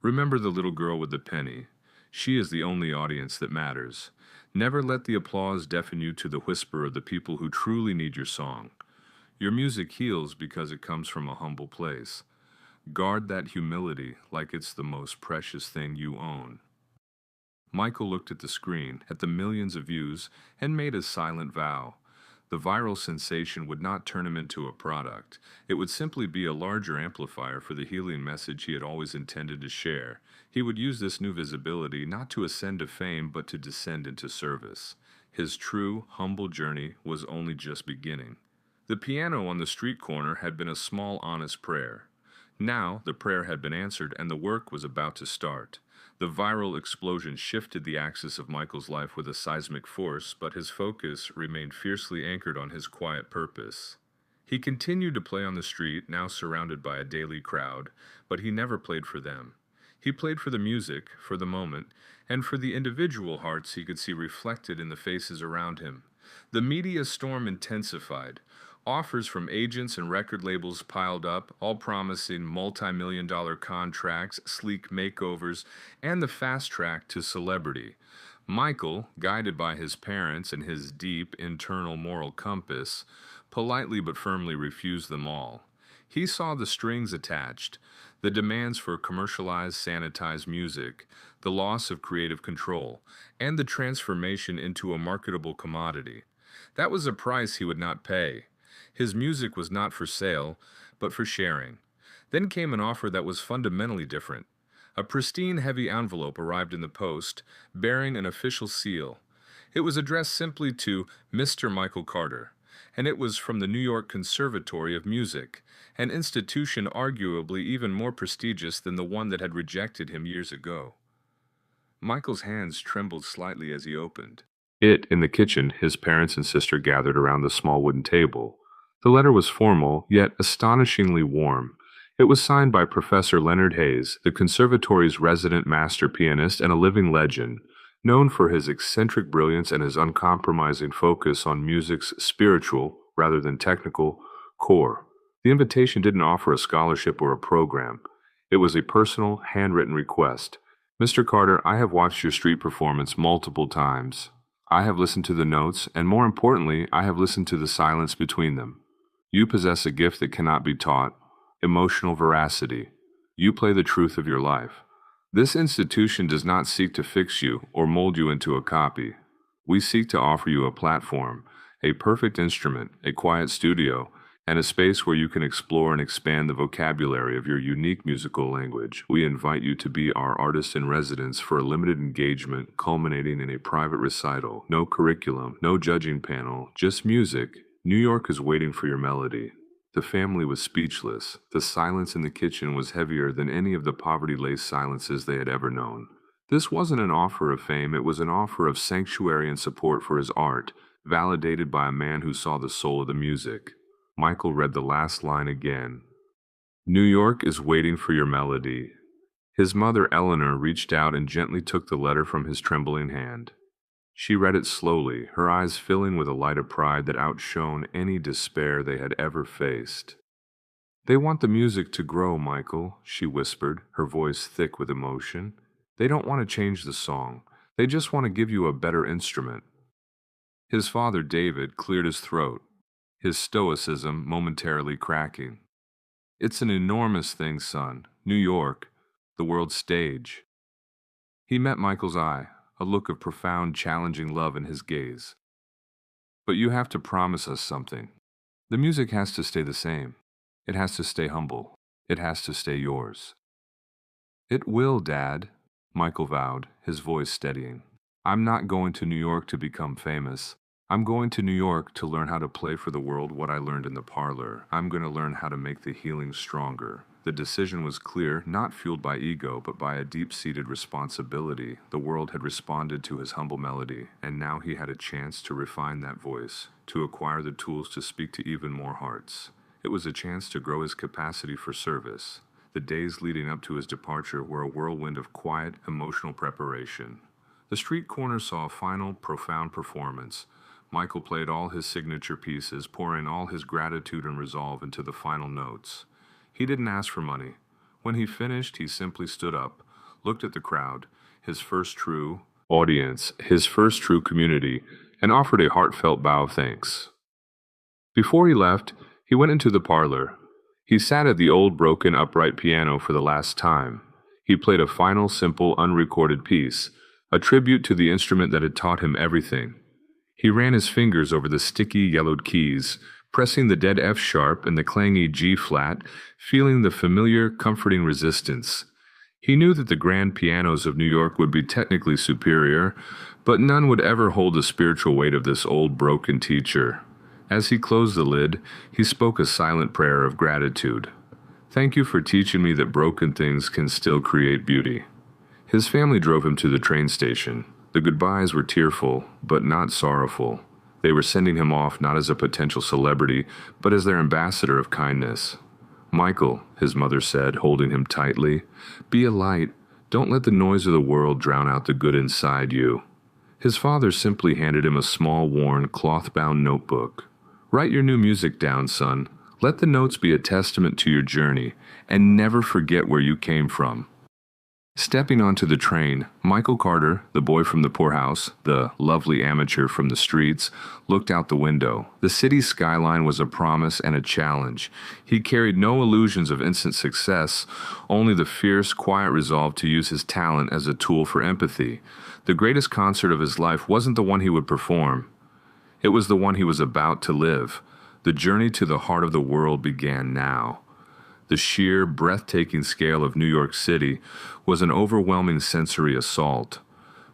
[SPEAKER 1] Remember the little girl with the penny. She is the only audience that matters. Never let the applause deafen you to the whisper of the people who truly need your song. Your music heals because it comes from a humble place. Guard that humility like it's the most precious thing you own. Michael looked at the screen, at the millions of views, and made a silent vow. The viral sensation would not turn him into a product. It would simply be a larger amplifier for the healing message he had always intended to share. He would use this new visibility not to ascend to fame, but to descend into service. His true, humble journey was only just beginning. The piano on the street corner had been a small, honest prayer. Now, the prayer had been answered, and the work was about to start. The viral explosion shifted the axis of Michael's life with a seismic force, but his focus remained fiercely anchored on his quiet purpose. He continued to play on the street, now surrounded by a daily crowd, but he never played for them. He played for the music, for the moment, and for the individual hearts he could see reflected in the faces around him. The media storm intensified. Offers from agents and record labels piled up, all promising multi-million-dollar contracts, sleek makeovers, and the fast track to celebrity. Michael, guided by his parents and his deep internal moral compass, politely but firmly refused them all. He saw the strings attached, the demands for commercialized, sanitized music, the loss of creative control, and the transformation into a marketable commodity. That was a price he would not pay. His music was not for sale, but for sharing. Then came an offer that was fundamentally different. A pristine heavy envelope arrived in the post, bearing an official seal. It was addressed simply to Mr. Michael Carter, and it was from the New York Conservatory of Music, an institution arguably even more prestigious than the one that had rejected him years ago. Michael's hands trembled slightly as he opened. In the kitchen, his parents and sister gathered around the small wooden table. The letter was formal, yet astonishingly warm. It was signed by Professor Leonard Hayes, the conservatory's resident master pianist and a living legend, known for his eccentric brilliance and his uncompromising focus on music's spiritual, rather than technical, core. The invitation didn't offer a scholarship or a program. It was a personal, handwritten request. Mr. Carter, I have watched your street performance multiple times. I have listened to the notes, and more importantly, I have listened to the silence between them. You possess a gift that cannot be taught, emotional veracity. You play the truth of your life. This institution does not seek to fix you or mold you into a copy. We seek to offer you a platform, a perfect instrument, a quiet studio, and a space where you can explore and expand the vocabulary of your unique musical language. We invite you to be our artist in residence for a limited engagement culminating in a private recital. No curriculum, no judging panel, just music. New York is waiting for your melody. The family was speechless. The silence in the kitchen was heavier than any of the poverty-laced silences they had ever known. This wasn't an offer of fame, it was an offer of sanctuary and support for his art, validated by a man who saw the soul of the music. Michael read the last line again. New York is waiting for your melody. His mother, Eleanor, reached out and gently took the letter from his trembling hand. She read it slowly, her eyes filling with a light of pride that outshone any despair they had ever faced. They want the music to grow, Michael, she whispered, her voice thick with emotion. They don't want to change the song. They just want to give you a better instrument. His father, David, cleared his throat, his stoicism momentarily cracking. It's an enormous thing, son. New York, the world's stage. He met Michael's eye, a look of profound, challenging love in his gaze. But you have to promise us something. The music has to stay the same. It has to stay humble. It has to stay yours. It will, Dad, Michael vowed, his voice steadying. I'm not going to New York to become famous. I'm going to New York to learn how to play for the world what I learned in the parlor. I'm going to learn how to make the healing stronger. The decision was clear, not fueled by ego, but by a deep-seated responsibility. The world had responded to his humble melody, and now he had a chance to refine that voice, to acquire the tools to speak to even more hearts. It was a chance to grow his capacity for service. The days leading up to his departure were a whirlwind of quiet, emotional preparation. The street corner saw a final, profound performance. Michael played all his signature pieces, pouring all his gratitude and resolve into the final notes. He didn't ask for money. When he finished, he simply stood up, looked at the crowd, his first true audience, his first true community, and offered a heartfelt bow of thanks. Before he left, he went into the parlor. He sat at the old broken upright piano for the last time. He played a final simple unrecorded piece, a tribute to the instrument that had taught him everything. He ran his fingers over the sticky yellowed keys, pressing the dead F sharp and the clangy G flat, feeling the familiar, comforting resistance. He knew that the grand pianos of New York would be technically superior, but none would ever hold the spiritual weight of this old broken teacher. As he closed the lid, he spoke a silent prayer of gratitude. Thank you for teaching me that broken things can still create beauty. His family drove him to the train station. The goodbyes were tearful, but not sorrowful. They were sending him off not as a potential celebrity, but as their ambassador of kindness. Michael, his mother said, holding him tightly, be a light. Don't let the noise of the world drown out the good inside you. His father simply handed him a small, worn, cloth-bound notebook. Write your new music down, son. Let the notes be a testament to your journey, and never forget where you came from. Stepping onto the train, Michael Carter, the boy from the poorhouse, the lovely amateur from the streets, looked out the window. The city's skyline was a promise and a challenge. He carried no illusions of instant success, only the fierce, quiet resolve to use his talent as a tool for empathy. The greatest concert of his life wasn't the one he would perform. It was the one he was about to live. The journey to the heart of the world began now. The sheer, breathtaking scale of New York City was an overwhelming sensory assault.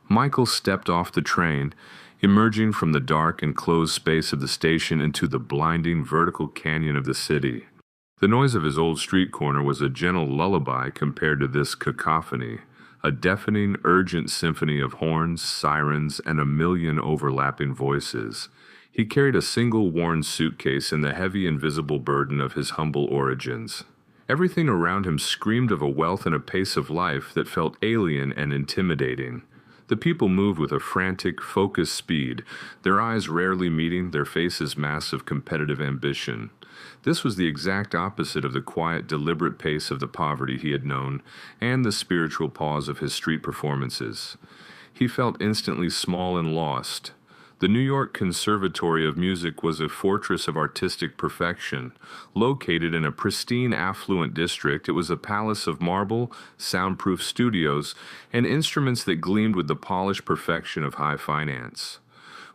[SPEAKER 1] Michael stepped off the train, emerging from the dark and closed space of the station into the blinding vertical canyon of the city. The noise of his old street corner was a gentle lullaby compared to this cacophony, a deafening, urgent symphony of horns, sirens, and a million overlapping voices. He carried a single worn suitcase and the heavy, invisible burden of his humble origins. Everything around him screamed of a wealth and a pace of life that felt alien and intimidating. The people moved with a frantic, focused speed, their eyes rarely meeting, their faces masks of competitive ambition. This was the exact opposite of the quiet, deliberate pace of the poverty he had known, and the spiritual pause of his street performances. He felt instantly small and lost. The New York Conservatory of Music was a fortress of artistic perfection. Located in a pristine, affluent district, it was a palace of marble, soundproof studios, and instruments that gleamed with the polished perfection of high finance.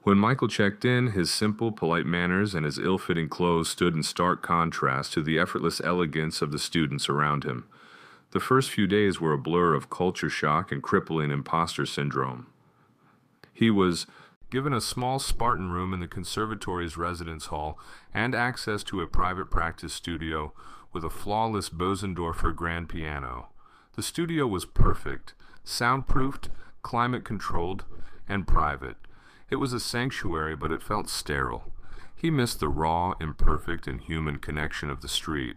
[SPEAKER 1] When Michael checked in, his simple, polite manners and his ill-fitting clothes stood in stark contrast to the effortless elegance of the students around him. The first few days were a blur of culture shock and crippling imposter syndrome. He was given a small Spartan room in the conservatory's residence hall and access to a private practice studio with a flawless Bosendorfer grand piano. The studio was perfect, soundproofed, climate-controlled, and private. It was a sanctuary, but it felt sterile. He missed the raw, imperfect, and human connection of the street.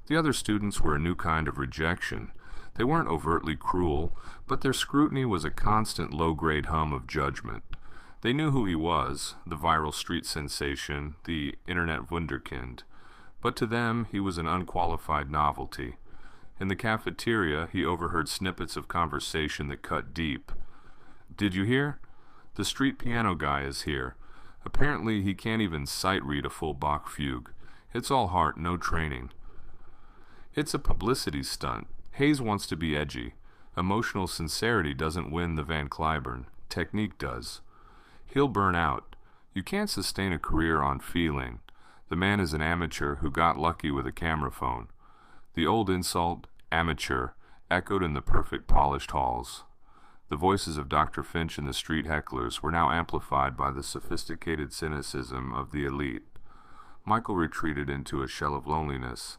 [SPEAKER 1] The other students were a new kind of rejection. They weren't overtly cruel, but their scrutiny was a constant low-grade hum of judgment. They knew who he was, the viral street sensation, the internet wunderkind. But to them, he was an unqualified novelty. In the cafeteria, he overheard snippets of conversation that cut deep. "Did you hear? The street piano guy is here. Apparently, he can't even sight-read a full Bach fugue. It's all heart, no training. It's a publicity stunt. Hayes wants to be edgy. Emotional sincerity doesn't win the Van Cliburn. Technique does. He'll burn out. You can't sustain a career on feeling. The man is an amateur who got lucky with a camera phone." The old insult, amateur, echoed in the perfect polished halls. The voices of Dr. Finch and the street hecklers were now amplified by the sophisticated cynicism of the elite. Michael retreated into a shell of loneliness.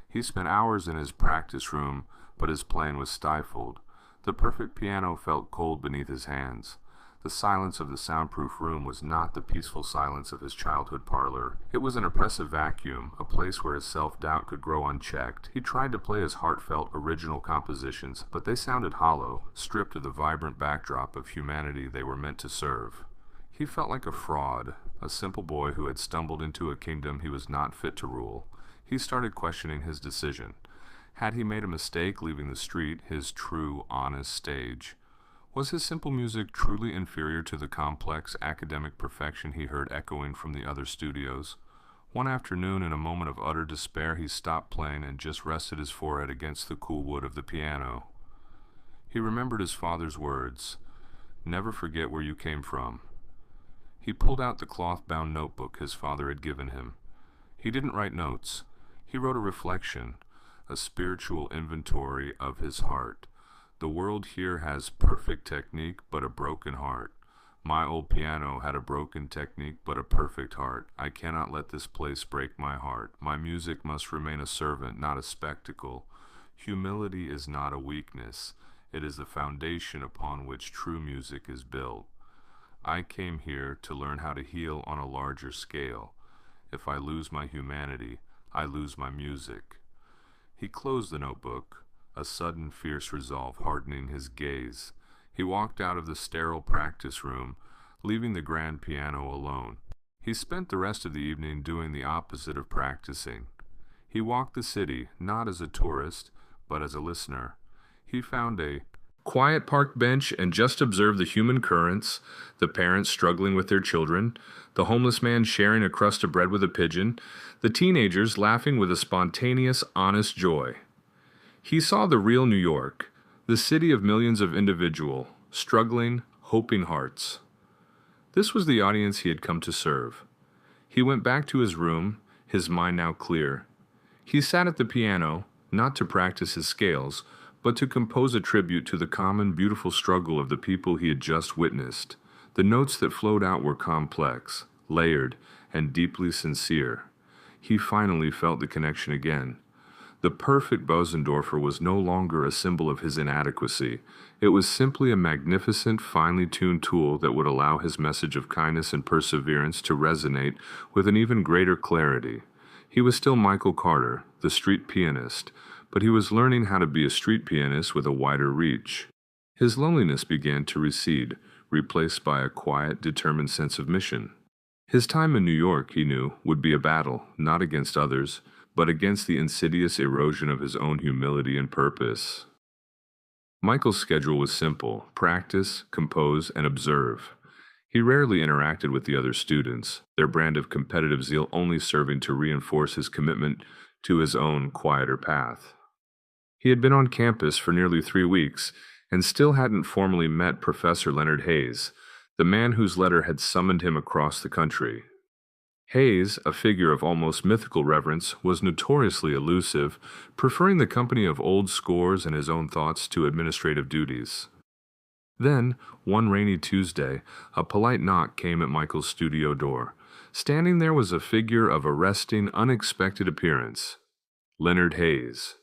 [SPEAKER 1] He spent hours in his practice room, but his playing was stifled. The perfect piano felt cold beneath his hands. The silence of the soundproof room was not the peaceful silence of his childhood parlor. It was an oppressive vacuum, a place where his self-doubt could grow unchecked. He tried to play his heartfelt, original compositions, but they sounded hollow, stripped of the vibrant backdrop of humanity they were meant to serve. He felt like a fraud, a simple boy who had stumbled into a kingdom he was not fit to rule. He started questioning his decision. Had he made a mistake leaving the street, his true, honest stage? Was his simple music truly inferior to the complex academic perfection he heard echoing from the other studios? One afternoon, in a moment of utter despair, he stopped playing and just rested his forehead against the cool wood of the piano. He remembered his father's words, "Never forget where you came from." He pulled out the cloth-bound notebook his father had given him. He didn't write notes. He wrote a reflection, a spiritual inventory of his heart. The world here has perfect technique, but a broken heart. My old piano had a broken technique, but a perfect heart. I cannot let this place break my heart. My music must remain a servant, not a spectacle. Humility is not a weakness. It is the foundation upon which true music is built. I came here to learn how to heal on a larger scale. If I lose my humanity, I lose my music. He closed the notebook, a sudden fierce resolve hardening his gaze. He walked out of the sterile practice room, leaving the grand piano alone. He spent the rest of the evening doing the opposite of practicing. He walked the city, not as a tourist, but as a listener. He found a quiet park bench and just observed the human currents, the parents struggling with their children, the homeless man sharing a crust of bread with a pigeon, the teenagers laughing with a spontaneous, honest joy. He saw the real New York, the city of millions of individual, struggling, hoping hearts. This was the audience he had come to serve. He went back to his room, his mind now clear. He sat at the piano, not to practice his scales, but to compose a tribute to the common, beautiful struggle of the people he had just witnessed. The notes that flowed out were complex, layered, and deeply sincere. He finally felt the connection again. The perfect Bosendorfer was no longer a symbol of his inadequacy. It was simply a magnificent, finely tuned tool that would allow his message of kindness and perseverance to resonate with an even greater clarity. He was still Michael Carter, the street pianist, but he was learning how to be a street pianist with a wider reach. His loneliness began to recede, replaced by a quiet, determined sense of mission. His time in New York, he knew, would be a battle, not against others, but against the insidious erosion of his own humility and purpose. Michael's schedule was simple: practice, compose, and observe. He rarely interacted with the other students, their brand of competitive zeal only serving to reinforce his commitment to his own quieter path. He had been on campus for nearly 3 weeks and still hadn't formally met Professor Leonard Hayes, the man whose letter had summoned him across the country. Hayes, a figure of almost mythical reverence, was notoriously elusive, preferring the company of old scores and his own thoughts to administrative duties. Then, one rainy Tuesday, a polite knock came at Michael's studio door. Standing there was a figure of arresting, unexpected appearance: Leonard Hayes.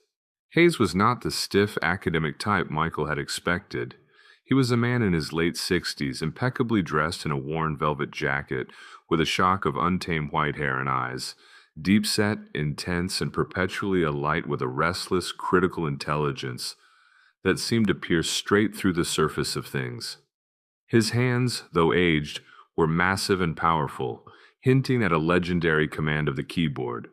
[SPEAKER 1] Hayes was not the stiff academic type Michael had expected. He was a man in his late 60s, impeccably dressed in a worn velvet jacket, with a shock of untamed white hair and eyes, deep-set, intense, and perpetually alight with a restless, critical intelligence that seemed to pierce straight through the surface of things. His hands, though aged, were massive and powerful, hinting at a legendary command of the keyboard.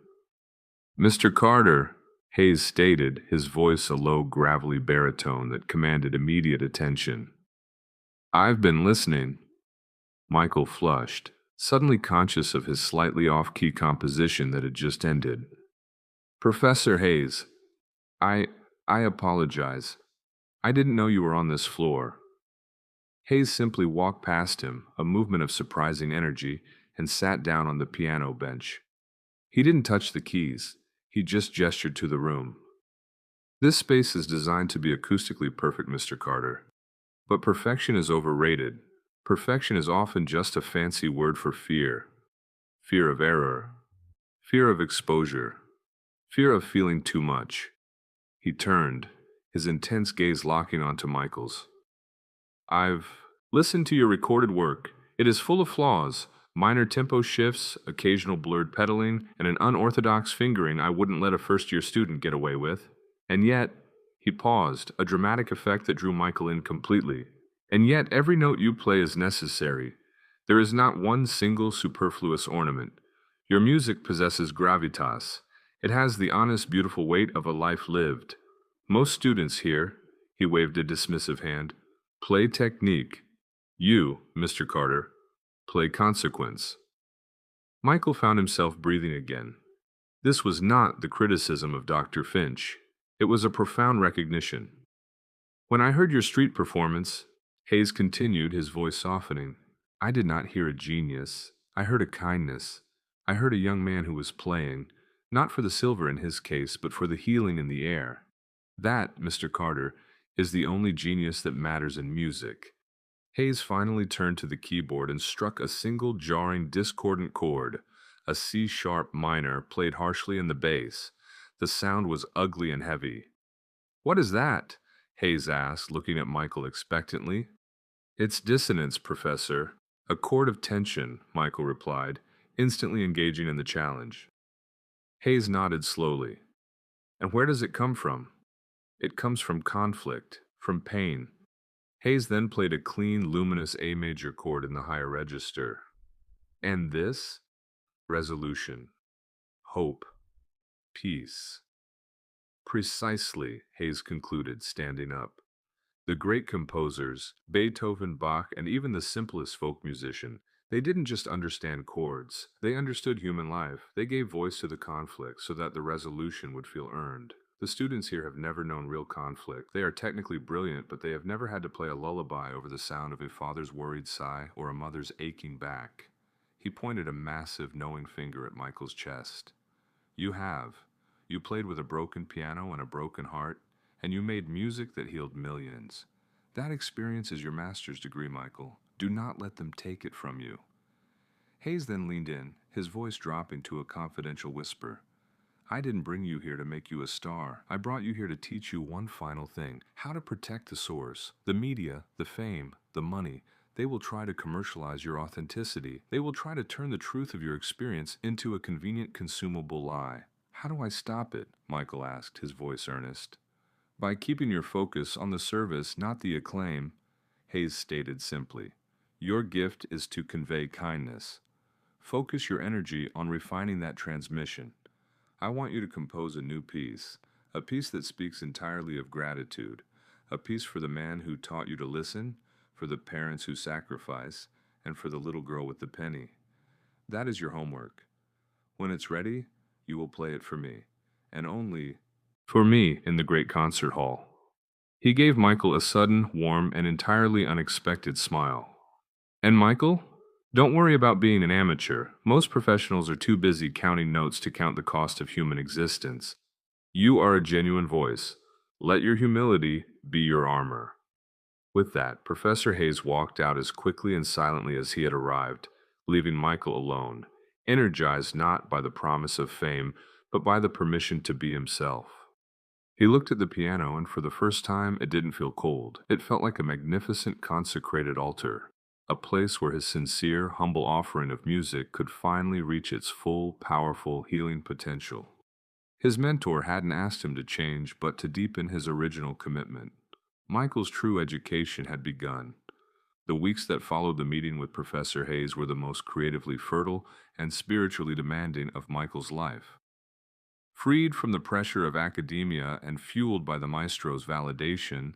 [SPEAKER 1] "Mr. Carter," Hayes stated, his voice a low, gravelly baritone that commanded immediate attention. "I've been listening." Michael flushed, suddenly conscious of his slightly off-key composition that had just ended. "Professor Hayes, I apologize. I didn't know you were on this floor." Hayes simply walked past him, a movement of surprising energy, and sat down on the piano bench. He didn't touch the keys. He just gestured to the room. "This space is designed to be acoustically perfect, Mr. Carter. But perfection is overrated. Perfection is often just a fancy word for fear. Fear of error. Fear of exposure. Fear of feeling too much." He turned, his intense gaze locking onto Michael's. I've Listen to your recorded work. It is full of flaws, minor tempo shifts, occasional blurred pedaling, and an unorthodox fingering I wouldn't let a first year student get away with. And yet, he paused, a dramatic effect that drew Michael in completely. And yet, every note you play is necessary. There is not one single superfluous ornament. Your music possesses gravitas. It has the honest, beautiful weight of a life lived. Most students here, he waved a dismissive hand, play technique. You, Mr. Carter, play consequence. Michael found himself breathing again. This was not the criticism of Dr. Finch. It was a profound recognition. When I heard your street performance, Hayes continued, his voice softening, I did not hear a genius. I heard a kindness. I heard a young man who was playing, not for the silver in his case, but for the healing in the air. That, Mr. Carter, is the only genius that matters in music. Hayes finally turned to the keyboard and struck a single jarring, discordant chord, a C-sharp minor played harshly in the bass. The sound was ugly and heavy. What is that? Hayes asked, looking at Michael expectantly. It's dissonance, Professor. A chord of tension, Michael replied, instantly engaging in the challenge. Hayes nodded slowly. And where does it come from? It comes from conflict, from pain. Hayes then played a clean, luminous A major chord in the higher register. And this? Resolution. Hope. Peace. Precisely, Hayes concluded, standing up. The great composers, Beethoven, Bach, and even the simplest folk musician, they didn't just understand chords. They understood human life. They gave voice to the conflict so that the resolution would feel earned. The students here have never known real conflict. They are technically brilliant, but they have never had to play a lullaby over the sound of a father's worried sigh or a mother's aching back. He pointed a massive, knowing finger at Michael's chest. You have. You played with a broken piano and a broken heart, and you made music that healed millions. That experience is your master's degree, Michael. Do not let them take it from you. Hayes then leaned in, his voice dropping to a confidential whisper. I didn't bring you here to make you a star. I brought you here to teach you one final thing, how to protect the source. The media, the fame, the money, they will try to commercialize your authenticity. They will try to turn the truth of your experience into a convenient, consumable lie. How do I stop it? Michael asked, his voice earnest. By keeping your focus on the service, not the acclaim, Hayes stated simply. Your gift is to convey kindness. Focus your energy on refining that transmission. I want you to compose a new piece, a piece that speaks entirely of gratitude, a piece for the man who taught you to listen, for the parents who sacrifice, and for the little girl with the penny. That is your homework. When it's ready, you will play it for me, and only for me in the great concert hall. He gave Michael a sudden, warm, and entirely unexpected smile. And Michael? Don't worry about being an amateur. Most professionals are too busy counting notes to count the cost of human existence. You are a genuine voice. Let your humility be your armor. With that, Professor Hayes walked out as quickly and silently as he had arrived, leaving Michael alone, energized not by the promise of fame, but by the permission to be himself. He looked at the piano, and for the first time it didn't feel cold. It felt like a magnificent consecrated altar, a place where his sincere, humble offering of music could finally reach its full, powerful, healing potential. His mentor hadn't asked him to change, but to deepen his original commitment. Michael's true education had begun. The weeks that followed the meeting with Professor Hayes were the most creatively fertile and spiritually demanding of Michael's life. Freed from the pressure of academia and fueled by the maestro's validation,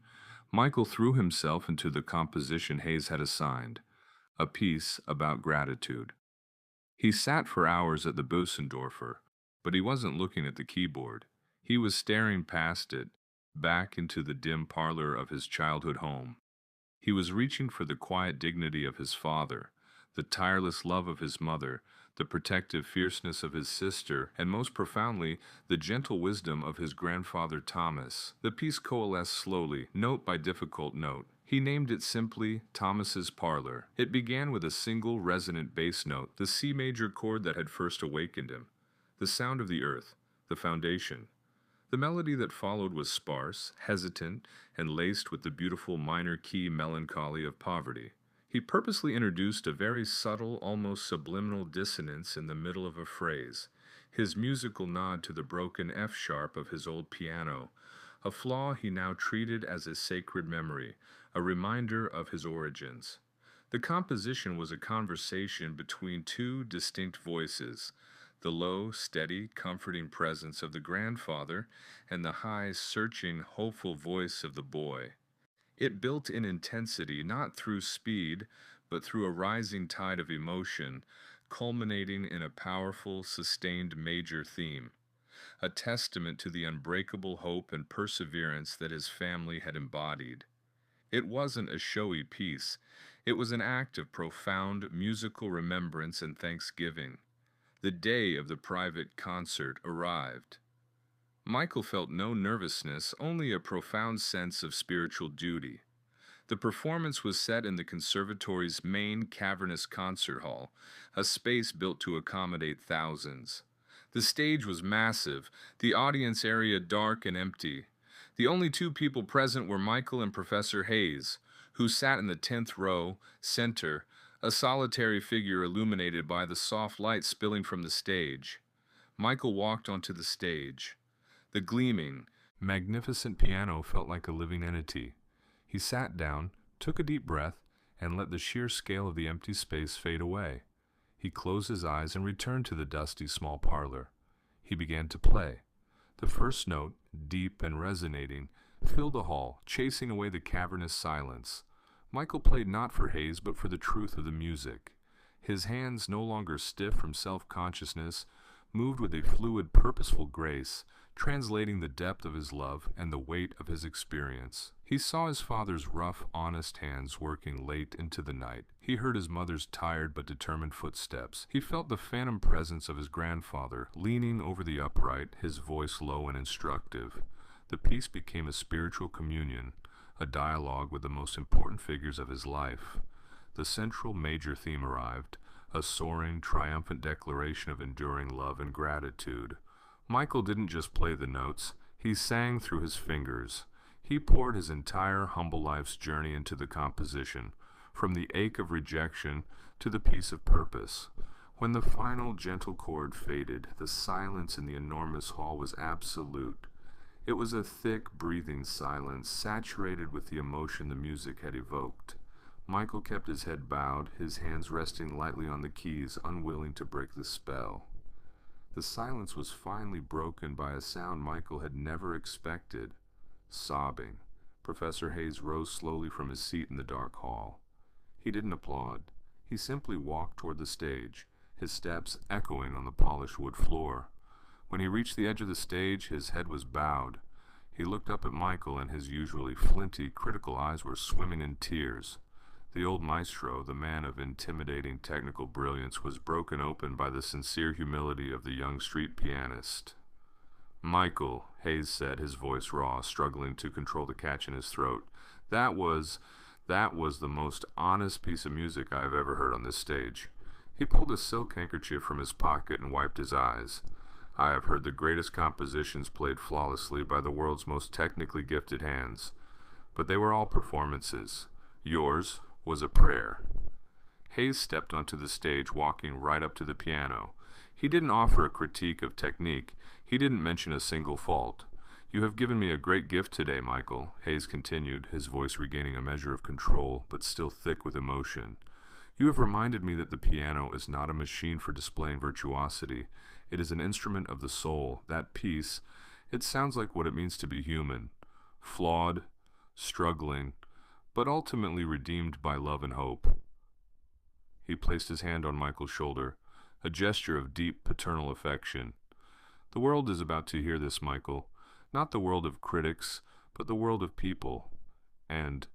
[SPEAKER 1] Michael threw himself into the composition Hayes had assigned, a piece about gratitude. He sat for hours at the Bösendorfer, but he wasn't looking at the keyboard. He was staring past it, back into the dim parlor of his childhood home. He was reaching for the quiet dignity of his father, the tireless love of his mother, the protective fierceness of his sister, and most profoundly, the gentle wisdom of his grandfather Thomas. The piece coalesced slowly, note by difficult note. He named it simply Thomas's Parlor. It began with a single resonant bass note, the C major chord that had first awakened him, the sound of the earth, the foundation. The melody that followed was sparse, hesitant, and laced with the beautiful minor key melancholy of poverty. He purposely introduced a very subtle, almost subliminal dissonance in the middle of a phrase, his musical nod to the broken F sharp of his old piano, a flaw he now treated as a sacred memory, a reminder of his origins. The composition was a conversation between two distinct voices, the low, steady, comforting presence of the grandfather and the high, searching, hopeful voice of the boy. It built in intensity not through speed, but through a rising tide of emotion, culminating in a powerful, sustained major theme, a testament to the unbreakable hope and perseverance that his family had embodied. It wasn't a showy piece, it was an act of profound musical remembrance and thanksgiving. The day of the private concert arrived. Michael felt no nervousness, only a profound sense of spiritual duty. The performance was set in the conservatory's main cavernous concert hall, a space built to accommodate thousands. The stage was massive, the audience area dark and empty. The only two people present were Michael and Professor Hayes, who sat in the 10th row, center, a solitary figure illuminated by the soft light spilling from the stage. Michael walked onto the stage. The gleaming, magnificent piano felt like a living entity. He sat down, took a deep breath, and let the sheer scale of the empty space fade away. He closed his eyes and returned to the dusty small parlor. He began to play. The first note, deep and resonating, filled the hall, chasing away the cavernous silence. Michael played not for Hayes, but for the truth of the music. His hands, no longer stiff from self-consciousness, moved with a fluid, purposeful grace, translating the depth of his love and the weight of his experience. He saw his father's rough, honest hands working late into the night. He heard his mother's tired but determined footsteps. He felt the phantom presence of his grandfather, leaning over the upright, his voice low and instructive. The piece became a spiritual communion, a dialogue with the most important figures of his life. The central major theme arrived, a soaring, triumphant declaration of enduring love and gratitude. Michael didn't just play the notes, he sang through his fingers. He poured his entire humble life's journey into the composition, from the ache of rejection to the peace of purpose. When the final gentle chord faded, the silence in the enormous hall was absolute. It was a thick, breathing silence, saturated with the emotion the music had evoked. Michael kept his head bowed, his hands resting lightly on the keys, unwilling to break the spell. The silence was finally broken by a sound Michael had never expected. Sobbing. Professor Hayes rose slowly from his seat in the dark hall. He didn't applaud. He simply walked toward the stage, his steps echoing on the polished wood floor. When he reached the edge of the stage, his head was bowed. He looked up at Michael, and his usually flinty, critical eyes were swimming in tears. The old maestro, the man of intimidating technical brilliance, was broken open by the sincere humility of the young street pianist. "Michael," Hayes said, his voice raw, struggling to control the catch in his throat, that was the most honest piece of music I have ever heard on this stage." He pulled a silk handkerchief from his pocket and wiped his eyes. "I have heard the greatest compositions played flawlessly by the world's most technically gifted hands, but they were all performances. Yours was a prayer." Hayes stepped onto the stage, walking right up to the piano. He didn't offer a critique of technique. He didn't mention a single fault. "You have given me a great gift today, Michael," Hayes continued, his voice regaining a measure of control, but still thick with emotion. "You have reminded me that the piano is not a machine for displaying virtuosity. It is an instrument of the soul. That piece, it sounds like what it means to be human. Flawed, struggling, but ultimately redeemed by love and hope." He placed his hand on Michael's shoulder, a gesture of deep paternal affection. "The world is about to hear this, Michael. Not the world of critics, but the world of people. And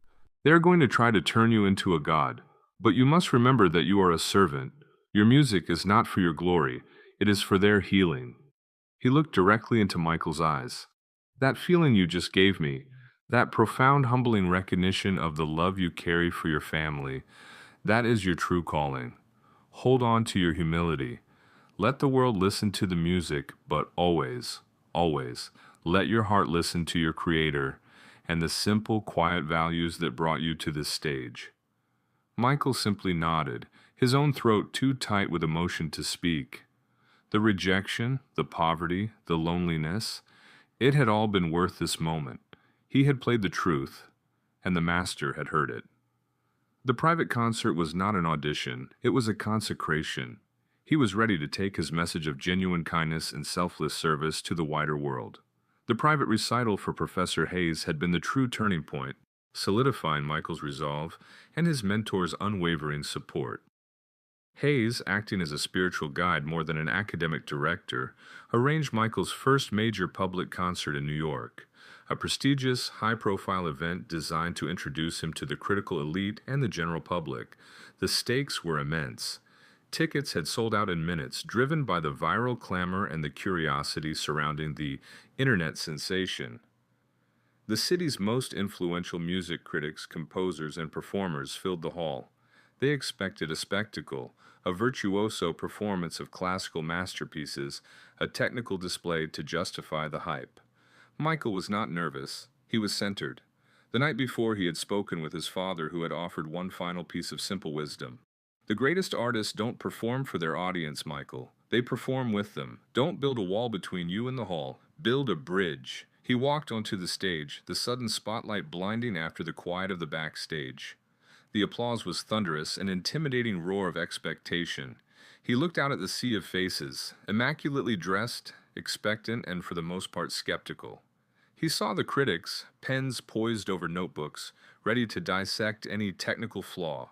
[SPEAKER 1] they are going to try to turn you into a god. But you must remember that you are a servant. Your music is not for your glory. It is for their healing." He looked directly into Michael's eyes. "That feeling you just gave me, that profound, humbling recognition of the love you carry for your family, that is your true calling. Hold on to your humility. Let the world listen to the music, but always, always, let your heart listen to your Creator and the simple, quiet values that brought you to this stage." Michael simply nodded, his own throat too tight with emotion to speak. The rejection, the poverty, the loneliness, it had all been worth this moment. He had played the truth, and the master had heard it. The private concert was not an audition, it was a consecration. He was ready to take his message of genuine kindness and selfless service to the wider world. The private recital for Professor Hayes had been the true turning point, solidifying Michael's resolve and his mentor's unwavering support. Hayes, acting as a spiritual guide more than an academic director, arranged Michael's first major public concert in New York, a prestigious, high-profile event designed to introduce him to the critical elite and the general public. The stakes were immense. Tickets had sold out in minutes, driven by the viral clamor and the curiosity surrounding the internet sensation. The city's most influential music critics, composers, and performers filled the hall. They expected a spectacle, a virtuoso performance of classical masterpieces, a technical display to justify the hype. Michael was not nervous. He was centered. The night before, he had spoken with his father, who had offered one final piece of simple wisdom. The greatest artists don't perform for their audience, Michael. They perform with them. Don't build a wall between you and the hall. Build a bridge. He walked onto the stage, the sudden spotlight blinding after the quiet of the backstage. The applause was thunderous, an intimidating roar of expectation. He looked out at the sea of faces, immaculately dressed, expectant, and for the most part skeptical. He saw the critics, pens poised over notebooks, ready to dissect any technical flaw.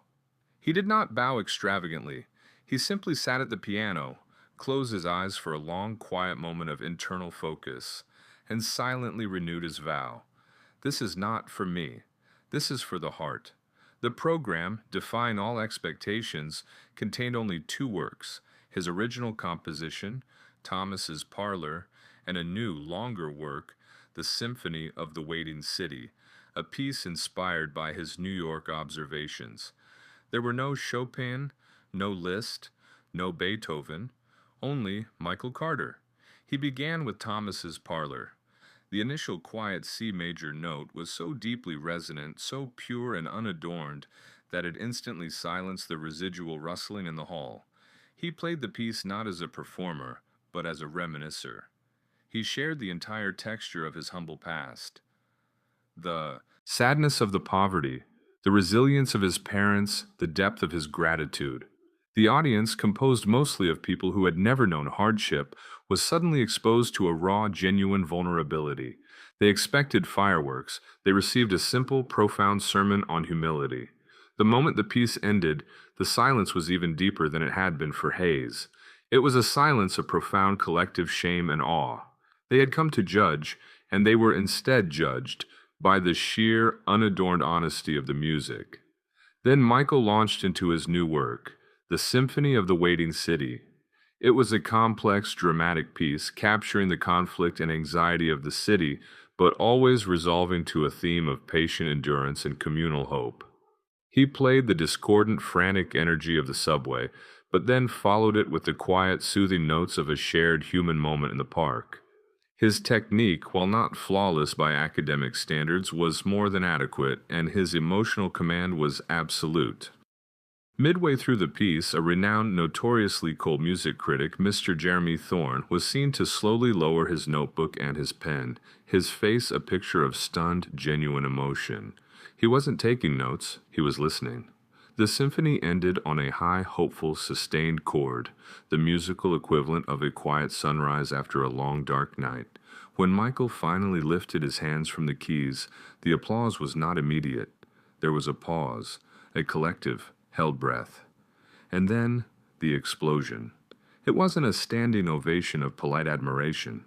[SPEAKER 1] He did not bow extravagantly. He simply sat at the piano, closed his eyes for a long, quiet moment of internal focus, and silently renewed his vow. This is not for me. This is for the heart. The program, defying all expectations, contained only two works, his original composition, Thomas's Parlor, and a new, longer work, The Symphony of the Waiting City, a piece inspired by his New York observations. There were no Chopin, no Liszt, no Beethoven, only Michael Carter. He began with Thomas's Parlor. The initial quiet C major note was so deeply resonant, so pure and unadorned, that it instantly silenced the residual rustling in the hall. He played the piece not as a performer, but as a reminiscer. He shared the entire texture of his humble past. The sadness of the poverty, the resilience of his parents, the depth of his gratitude. The audience, composed mostly of people who had never known hardship, was suddenly exposed to a raw, genuine vulnerability. They expected fireworks. They received a simple, profound sermon on humility. The moment the piece ended, the silence was even deeper than it had been for Hayes. It was a silence of profound collective shame and awe. They had come to judge, and they were instead judged by the sheer, unadorned honesty of the music. Then Michael launched into his new work, The Symphony of the Waiting City. It was a complex, dramatic piece, capturing the conflict and anxiety of the city, but always resolving to a theme of patient endurance and communal hope. He played the discordant, frantic energy of the subway, but then followed it with the quiet, soothing notes of a shared human moment in the park. His technique, while not flawless by academic standards, was more than adequate, and his emotional command was absolute. Midway through the piece, a renowned, notoriously cold music critic, Mr. Jeremy Thorne, was seen to slowly lower his notebook and his pen, his face a picture of stunned, genuine emotion. He wasn't taking notes, he was listening. The symphony ended on a high, hopeful, sustained chord, the musical equivalent of a quiet sunrise after a long, dark night. When Michael finally lifted his hands from the keys, the applause was not immediate. There was a pause, a collective, held breath. And then, the explosion. It wasn't a standing ovation of polite admiration.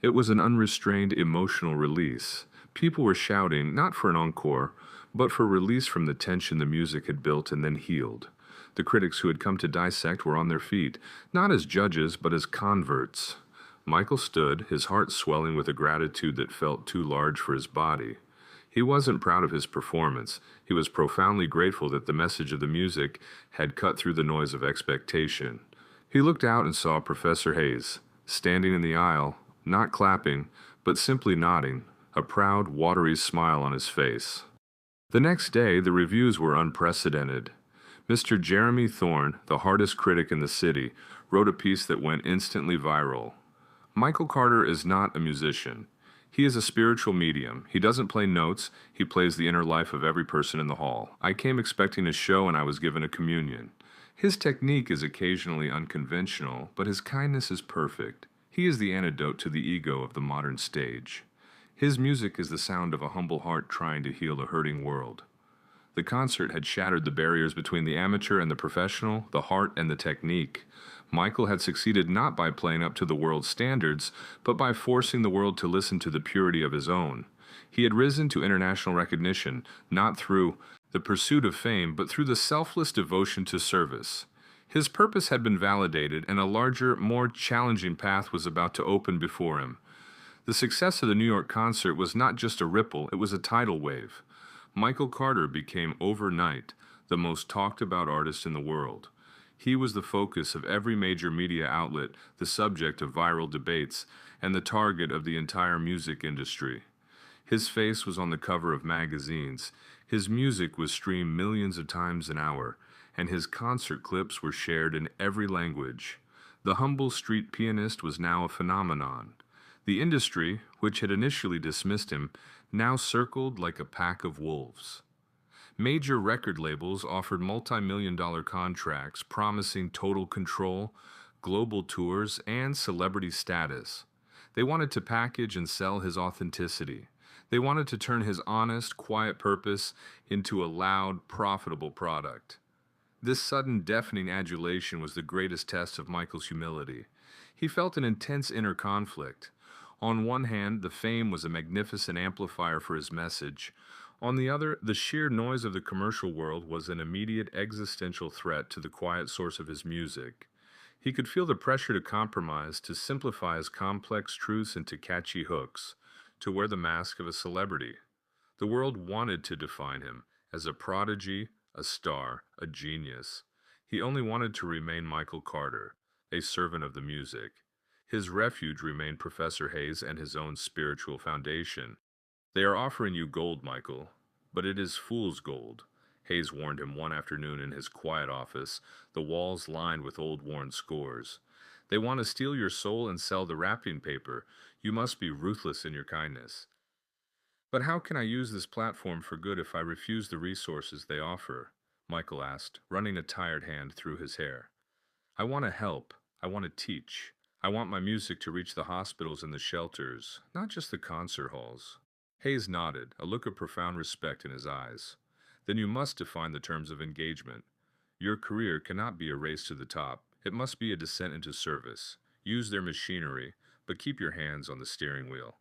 [SPEAKER 1] It was an unrestrained emotional release. People were shouting, not for an encore, but for release from the tension the music had built and then healed. The critics who had come to dissect were on their feet, not as judges, but as converts. Michael stood, his heart swelling with a gratitude that felt too large for his body. He wasn't proud of his performance. He was profoundly grateful that the message of the music had cut through the noise of expectation. He looked out and saw Professor Hayes, standing in the aisle, not clapping, but simply nodding, a proud, watery smile on his face. The next day, the reviews were unprecedented. Mr. Jeremy Thorne, the hardest critic in the city, wrote a piece that went instantly viral. Michael Carter is not a musician. He is a spiritual medium. He doesn't play notes, he plays the inner life of every person in the hall. I came expecting a show and I was given a communion. His technique is occasionally unconventional, but his kindness is perfect. He is the antidote to the ego of the modern stage. His music is the sound of a humble heart trying to heal a hurting world. The concert had shattered the barriers between the amateur and the professional, the heart and the technique. Michael had succeeded not by playing up to the world's standards, but by forcing the world to listen to the purity of his own. He had risen to international recognition, not through the pursuit of fame, but through the selfless devotion to service. His purpose had been validated, and a larger, more challenging path was about to open before him. The success of the New York concert was not just a ripple, it was a tidal wave. Michael Carter became overnight the most talked about artist in the world. He was the focus of every major media outlet, the subject of viral debates, and the target of the entire music industry. His face was on the cover of magazines, his music was streamed millions of times an hour, and his concert clips were shared in every language. The humble street pianist was now a phenomenon. The industry, which had initially dismissed him, now circled like a pack of wolves. Major record labels offered multi-million-dollar contracts promising total control, global tours, and celebrity status. They wanted to package and sell his authenticity. They wanted to turn his honest, quiet purpose into a loud, profitable product. This sudden, deafening adulation was the greatest test of Michael's humility. He felt an intense inner conflict. On one hand, the fame was a magnificent amplifier for his message. On the other, the sheer noise of the commercial world was an immediate existential threat to the quiet source of his music. He could feel the pressure to compromise, to simplify his complex truths into catchy hooks, to wear the mask of a celebrity. The world wanted to define him as a prodigy, a star, a genius. He only wanted to remain Michael Carter, a servant of the music. His refuge remained Professor Hayes and his own spiritual foundation. They are offering you gold, Michael, but it is fool's gold, Hayes warned him one afternoon in his quiet office, the walls lined with old worn scores. They want to steal your soul and sell the wrapping paper. You must be ruthless in your kindness. But how can I use this platform for good if I refuse the resources they offer? Michael asked, running a tired hand through his hair. I want to help. I want to teach. I want my music to reach the hospitals and the shelters, not just the concert halls. Hayes nodded, a look of profound respect in his eyes. Then you must define the terms of engagement. Your career cannot be a race to the top. It must be a descent into service. Use their machinery, but keep your hands on the steering wheel.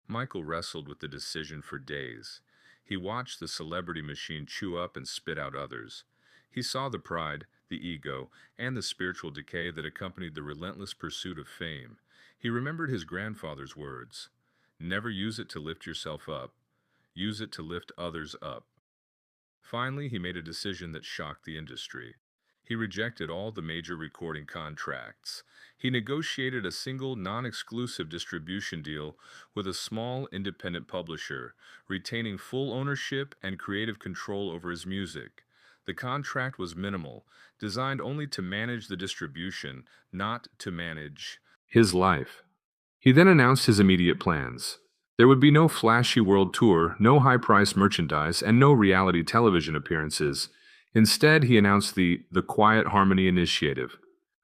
[SPEAKER 1] Michael wrestled with the decision for days. He watched the celebrity machine chew up and spit out others. He saw the pride, the ego, and the spiritual decay that accompanied the relentless pursuit of fame. He remembered his grandfather's words, "Never use it to lift yourself up. Use it to lift others up." Finally, he made a decision that shocked the industry. He rejected all the major recording contracts. He negotiated a single, non-exclusive distribution deal with a small, independent publisher, retaining full ownership and creative control over his music. The contract was minimal, designed only to manage the distribution, not to manage his life. He then announced his immediate plans. There would be no flashy world tour, no high-priced merchandise, and no reality television appearances. Instead, he announced the Quiet Harmony Initiative,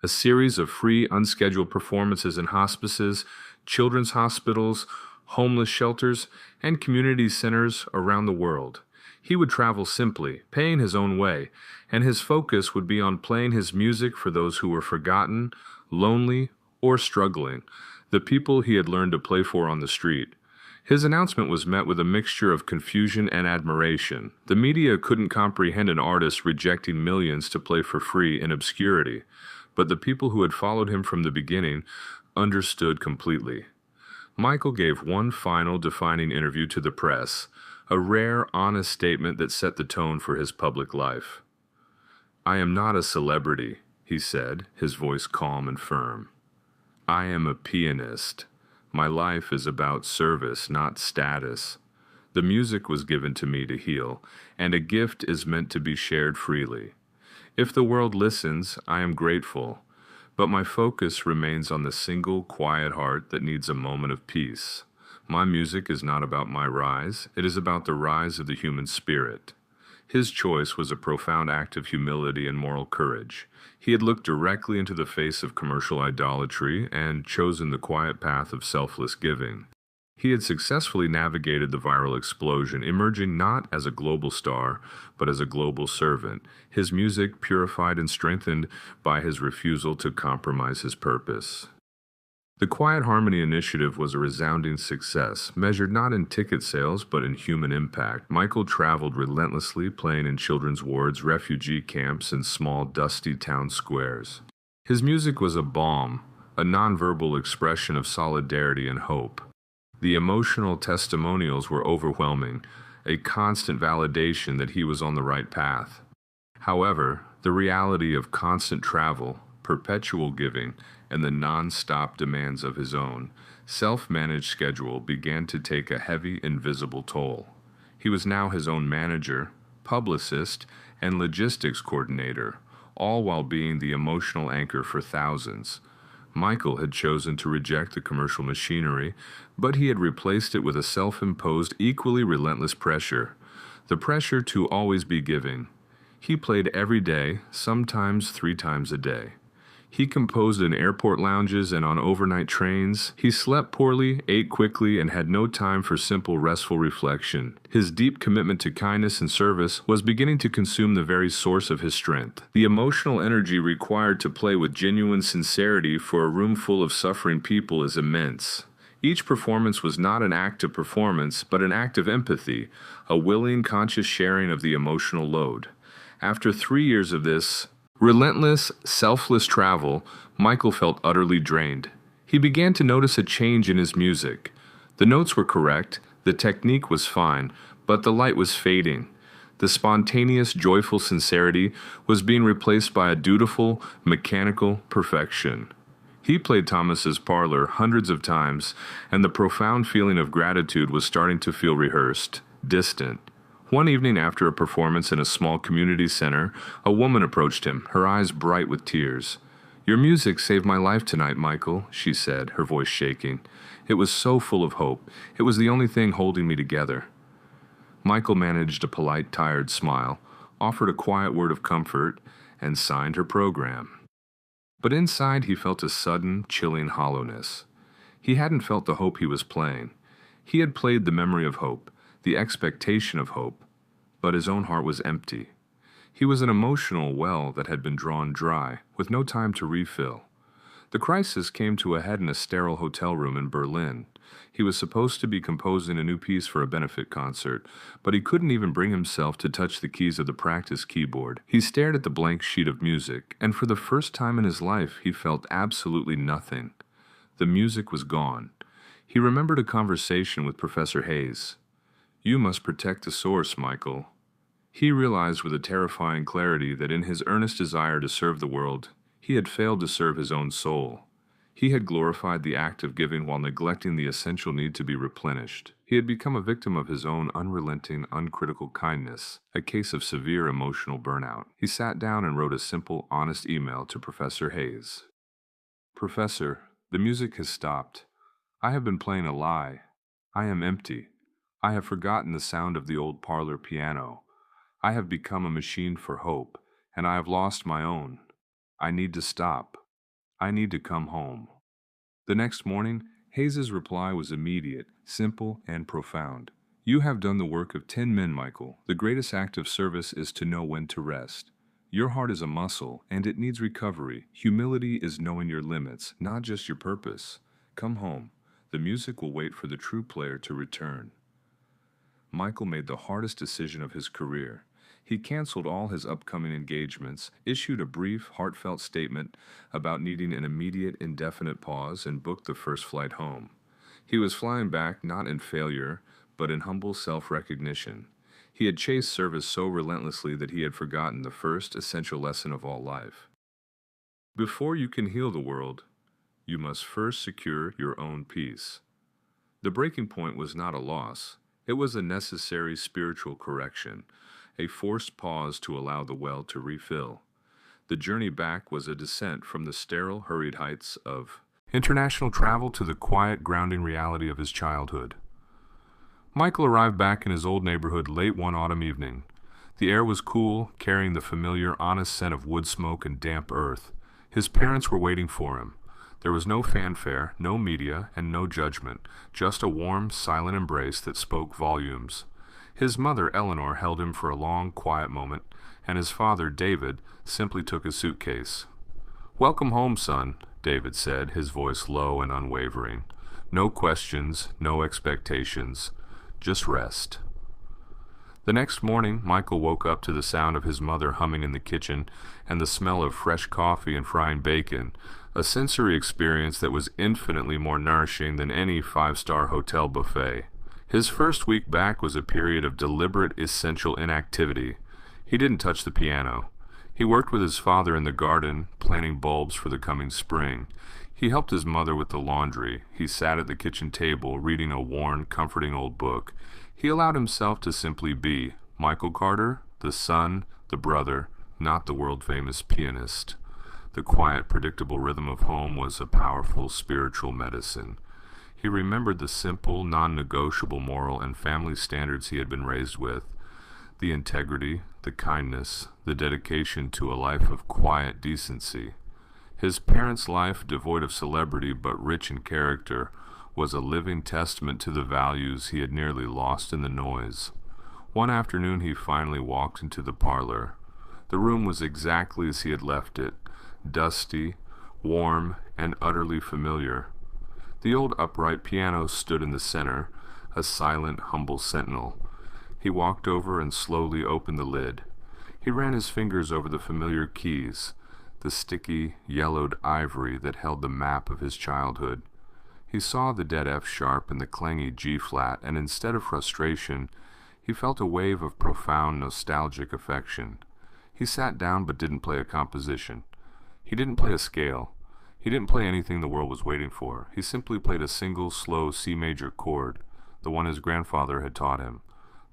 [SPEAKER 1] a series of free, unscheduled performances in hospices, children's hospitals, homeless shelters, and community centers around the world. He would travel simply, paying his own way, and his focus would be on playing his music for those who were forgotten, lonely, or struggling, the people he had learned to play for on the street. His announcement was met with a mixture of confusion and admiration. The media couldn't comprehend an artist rejecting millions to play for free in obscurity, but the people who had followed him from the beginning understood completely. Michael gave one final defining interview to the press, a rare, honest statement that set the tone for his public life. "I am not a celebrity," he said, his voice calm and firm. "I am a pianist. My life is about service, not status. The music was given to me to heal, and a gift is meant to be shared freely. If the world listens, I am grateful, but my focus remains on the single, quiet heart that needs a moment of peace. My music is not about my rise, it is about the rise of the human spirit. His choice was a profound act of humility and moral courage. He had looked directly into the face of commercial idolatry and chosen the quiet path of selfless giving. He had successfully navigated the viral explosion, emerging not as a global star, but as a global servant, his music purified and strengthened by his refusal to compromise his purpose. The Quiet Harmony Initiative was a resounding success, measured not in ticket sales but in human impact. Michael traveled relentlessly, playing in children's wards, refugee camps, and small, dusty town squares. His music was a balm, a nonverbal expression of solidarity and hope. The emotional testimonials were overwhelming, a constant validation that he was on the right path. However, the reality of constant travel, perpetual giving, and the non-stop demands of his own, self-managed schedule began to take a heavy, invisible toll. He was now his own manager, publicist, and logistics coordinator, all while being the emotional anchor for thousands. Michael had chosen to reject the commercial machinery, but he had replaced it with a self-imposed, equally relentless pressure, the pressure to always be giving. He played every day, sometimes 3 times a day. He composed in airport lounges and on overnight trains. He slept poorly, ate quickly, and had no time for simple, restful reflection. His deep commitment to kindness and service was beginning to consume the very source of his strength. The emotional energy required to play with genuine sincerity for a room full of suffering people is immense. Each performance was not an act of performance, but an act of empathy, a willing, conscious sharing of the emotional load. After 3 years of this relentless, selfless travel, Michael felt utterly drained. He began to notice a change in his music. The notes were correct, the technique was fine, but the light was fading. The spontaneous, joyful sincerity was being replaced by a dutiful, mechanical perfection. He played Thomas's Parlor hundreds of times, and the profound feeling of gratitude was starting to feel rehearsed, distant. One evening after a performance in a small community center, a woman approached him, her eyes bright with tears. "Your music saved my life tonight, Michael," she said, her voice shaking. "It was so full of hope. It was the only thing holding me together." Michael managed a polite, tired smile, offered a quiet word of comfort, and signed her program. But inside he felt a sudden, chilling hollowness. He hadn't felt the hope he was playing. He had played the memory of hope, the expectation of hope, but his own heart was empty. He was an emotional well that had been drawn dry, with no time to refill. The crisis came to a head in a sterile hotel room in Berlin. He was supposed to be composing a new piece for a benefit concert, but he couldn't even bring himself to touch the keys of the practice keyboard. He stared at the blank sheet of music, and for the first time in his life he felt absolutely nothing. The music was gone. He remembered a conversation with Professor Hayes. "You must protect the source, Michael." He realized with a terrifying clarity that in his earnest desire to serve the world, he had failed to serve his own soul. He had glorified the act of giving while neglecting the essential need to be replenished. He had become a victim of his own unrelenting, uncritical kindness, a case of severe emotional burnout. He sat down and wrote a simple, honest email to Professor Hayes. "Professor, the music has stopped. I have been playing a lie. I am empty. I have forgotten the sound of the old parlor piano. I have become a machine for hope, and I have lost my own. I need to stop. I need to come home." The next morning, Hayes's reply was immediate, simple, and profound. "You have done the work of 10 men, Michael. The greatest act of service is to know when to rest. Your heart is a muscle, and it needs recovery. Humility is knowing your limits, not just your purpose. Come home. The music will wait for the true player to return." Michael made the hardest decision of his career. He canceled all his upcoming engagements, issued a brief, heartfelt statement about needing an immediate, indefinite pause, and booked the first flight home. He was flying back not in failure, but in humble self-recognition. He had chased service so relentlessly that he had forgotten the first essential lesson of all life. Before you can heal the world, you must first secure your own peace. The breaking point was not a loss. It was a necessary spiritual correction, a forced pause to allow the well to refill. The journey back was a descent from the sterile, hurried heights of international travel to the quiet, grounding reality of his childhood. Michael arrived back in his old neighborhood late one autumn evening. The air was cool, carrying the familiar, honest scent of wood smoke and damp earth. His parents were waiting for him. There was no fanfare, no media, and no judgment, just a warm, silent embrace that spoke volumes. His mother, Eleanor, held him for a long, quiet moment, and his father, David, simply took his suitcase. "Welcome home, son," David said, his voice low and unwavering. "No questions, no expectations, just rest." The next morning, Michael woke up to the sound of his mother humming in the kitchen and the smell of fresh coffee and frying bacon, a sensory experience that was infinitely more nourishing than any five-star hotel buffet. His first week back was a period of deliberate, essential inactivity. He didn't touch the piano. He worked with his father in the garden, planting bulbs for the coming spring. He helped his mother with the laundry. He sat at the kitchen table, reading a worn, comforting old book. He allowed himself to simply be Michael Carter, the son, the brother, not the world-famous pianist. The quiet, predictable rhythm of home was a powerful spiritual medicine. He remembered the simple, non-negotiable moral and family standards he had been raised with, the integrity, the kindness, the dedication to a life of quiet decency. His parents' life, devoid of celebrity but rich in character, was a living testament to the values he had nearly lost in the noise. One afternoon he finally walked into the parlor. The room was exactly as he had left it, dusty, warm, and utterly familiar. The old upright piano stood in the center, a silent, humble sentinel. He walked over and slowly opened the lid. He ran his fingers over the familiar keys, the sticky, yellowed ivory that held the map of his childhood. He saw the dead F sharp and the clangy G flat, and instead of frustration, he felt a wave of profound, nostalgic affection. He sat down but didn't play a composition. He didn't play a scale. He didn't play anything the world was waiting for. He simply played a single, slow C major chord, the one his grandfather had taught him.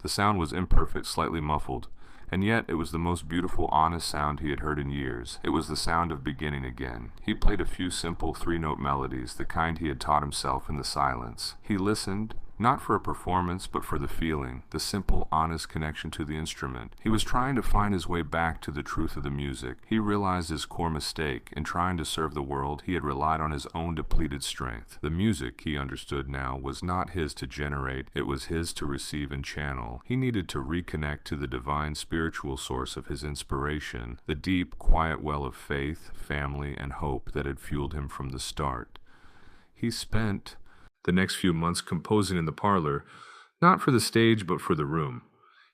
[SPEAKER 1] The sound was imperfect, slightly muffled, and yet it was the most beautiful, honest sound he had heard in years. It was the sound of beginning again. He played a few simple three-note melodies, the kind he had taught himself in the silence. He listened, not for a performance, but for the feeling, the simple, honest connection to the instrument. He was trying to find his way back to the truth of the music. He realized his core mistake. In trying to serve the world, he had relied on his own depleted strength. The music, he understood now, was not his to generate. It was his to receive and channel. He needed to reconnect to the divine spiritual source of his inspiration, the deep, quiet well of faith, family, and hope that had fueled him from the start. He spent the next few months composing in the parlor, not for the stage but for the room.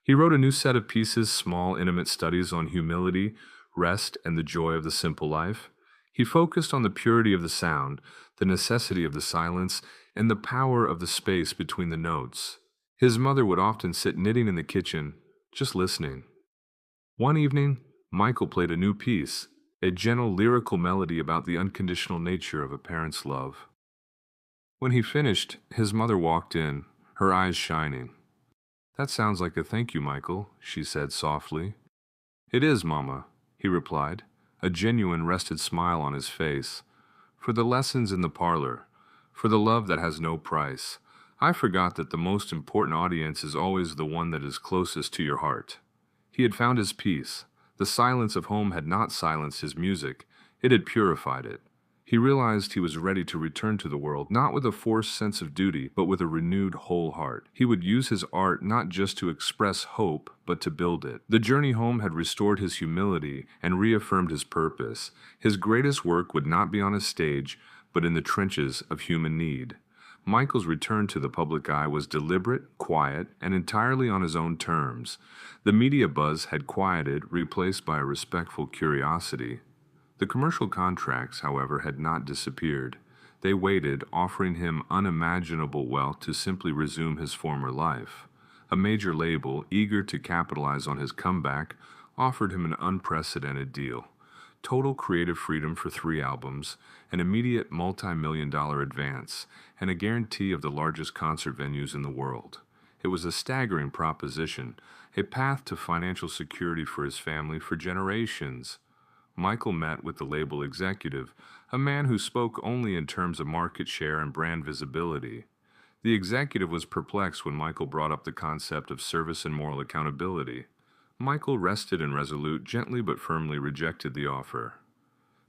[SPEAKER 1] He wrote a new set of pieces, small, intimate studies on humility, rest, and the joy of the simple life. He focused on the purity of the sound, the necessity of the silence, and the power of the space between the notes. His mother would often sit knitting in the kitchen, just listening. One evening, Michael played a new piece, a gentle lyrical melody about the unconditional nature of a parent's love. When he finished, his mother walked in, her eyes shining. "That sounds like a thank you, Michael," she said softly. "It is, Mama," he replied, a genuine rested smile on his face. "For the lessons in the parlor, for the love that has no price. I forgot that the most important audience is always the one that is closest to your heart." He had found his peace. The silence of home had not silenced his music, it had purified it. He realized he was ready to return to the world, not with a forced sense of duty, but with a renewed whole heart. He would use his art not just to express hope, but to build it. The journey home had restored his humility and reaffirmed his purpose. His greatest work would not be on a stage, but in the trenches of human need. Michael's return to the public eye was deliberate, quiet, and entirely on his own terms. The media buzz had quieted, replaced by a respectful curiosity. The commercial contracts, however, had not disappeared. They waited, offering him unimaginable wealth to simply resume his former life. A major label, eager to capitalize on his comeback, offered him an unprecedented deal. Total creative freedom for 3 albums, an immediate multi-million-dollar advance, and a guarantee of the largest concert venues in the world. It was a staggering proposition, a path to financial security for his family for generations. Michael met with the label executive, a man who spoke only in terms of market share and brand visibility. The executive was perplexed when Michael brought up the concept of service and moral accountability. Michael, rested and resolute, gently but firmly rejected the offer.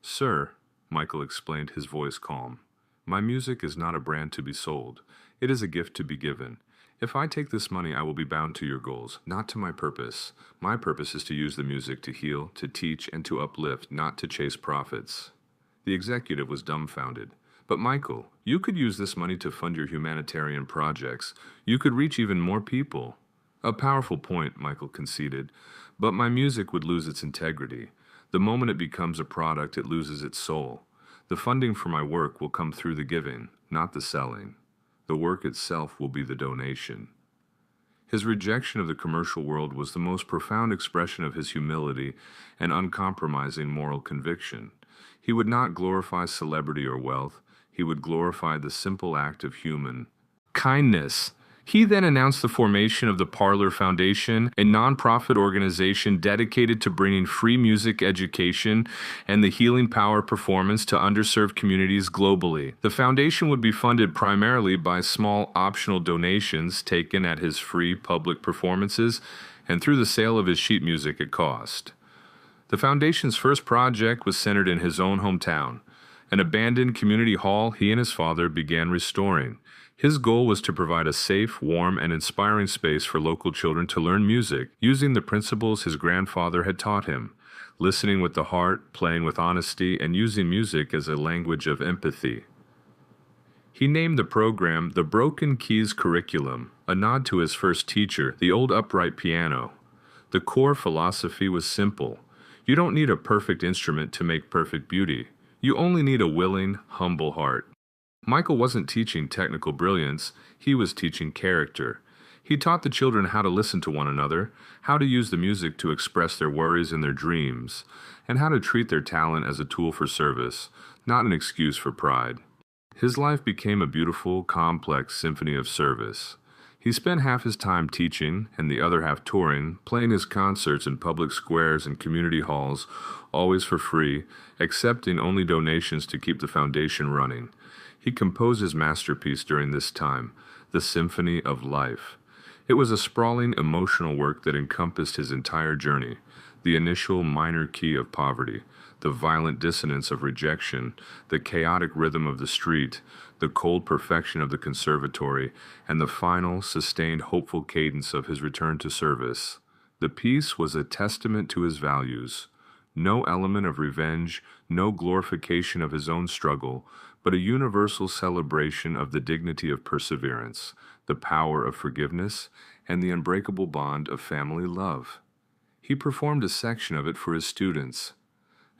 [SPEAKER 1] "Sir," Michael explained, his voice calm, "my music is not a brand to be sold. It is a gift to be given. If I take this money, I will be bound to your goals, not to my purpose. My purpose is to use the music to heal, to teach, and to uplift, not to chase profits." The executive was dumbfounded. "But Michael, you could use this money to fund your humanitarian projects. You could reach even more people." "A powerful point," Michael conceded, "but my music would lose its integrity. The moment it becomes a product, it loses its soul. The funding for my work will come through the giving, not the selling. The work itself will be the donation." His rejection of the commercial world was the most profound expression of his humility and uncompromising moral conviction. He would not glorify celebrity or wealth. He would glorify the simple act of human kindness. He then announced the formation of the Parlor Foundation, a nonprofit organization dedicated to bringing free music education and the healing power performance to underserved communities globally. The foundation would be funded primarily by small optional donations taken at his free public performances and through the sale of his sheet music at cost. The foundation's first project was centered in his own hometown, an abandoned community hall he and his father began restoring. His goal was to provide a safe, warm, and inspiring space for local children to learn music, using the principles his grandfather had taught him: listening with the heart, playing with honesty, and using music as a language of empathy. He named the program the Broken Keys Curriculum, a nod to his first teacher, the old upright piano. The core philosophy was simple. You don't need a perfect instrument to make perfect beauty. You only need a willing, humble heart. Michael wasn't teaching technical brilliance, he was teaching character. He taught the children how to listen to one another, how to use the music to express their worries and their dreams, and how to treat their talent as a tool for service, not an excuse for pride. His life became a beautiful, complex symphony of service. He spent half his time teaching and the other half touring, playing his concerts in public squares and community halls, always for free, accepting only donations to keep the foundation running. He composed his masterpiece during this time, the Symphony of Life. It was a sprawling, emotional work that encompassed his entire journey: the initial minor key of poverty, the violent dissonance of rejection, the chaotic rhythm of the street, the cold perfection of the conservatory, and the final, sustained, hopeful cadence of his return to service. The piece was a testament to his values. No element of revenge, no glorification of his own struggle, but a universal celebration of the dignity of perseverance, the power of forgiveness, and the unbreakable bond of family love. He performed a section of it for his students.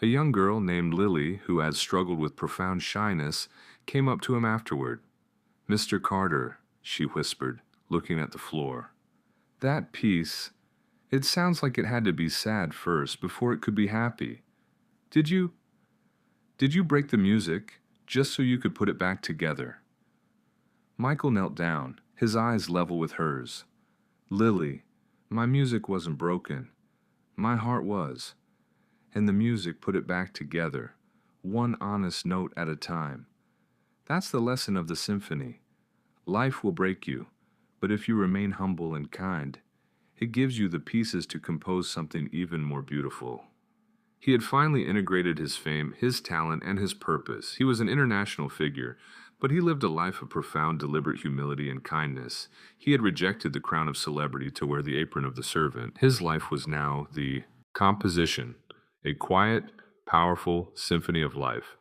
[SPEAKER 1] A young girl named Lily, who had struggled with profound shyness, came up to him afterward. "Mr. Carter," she whispered, looking at the floor. "That piece, it sounds like it had to be sad first before it could be happy. Did you break the music just so you could put it back together?" Michael knelt down, his eyes level with hers. "Lily, my music wasn't broken. My heart was. And the music put it back together, one honest note at a time. That's the lesson of the symphony. Life will break you, but if you remain humble and kind, it gives you the pieces to compose something even more beautiful." He had finally integrated his fame, his talent, and his purpose. He was an international figure, but he lived a life of profound, deliberate humility and kindness. He had rejected the crown of celebrity to wear the apron of the servant. His life was now the composition, a quiet, powerful symphony of life,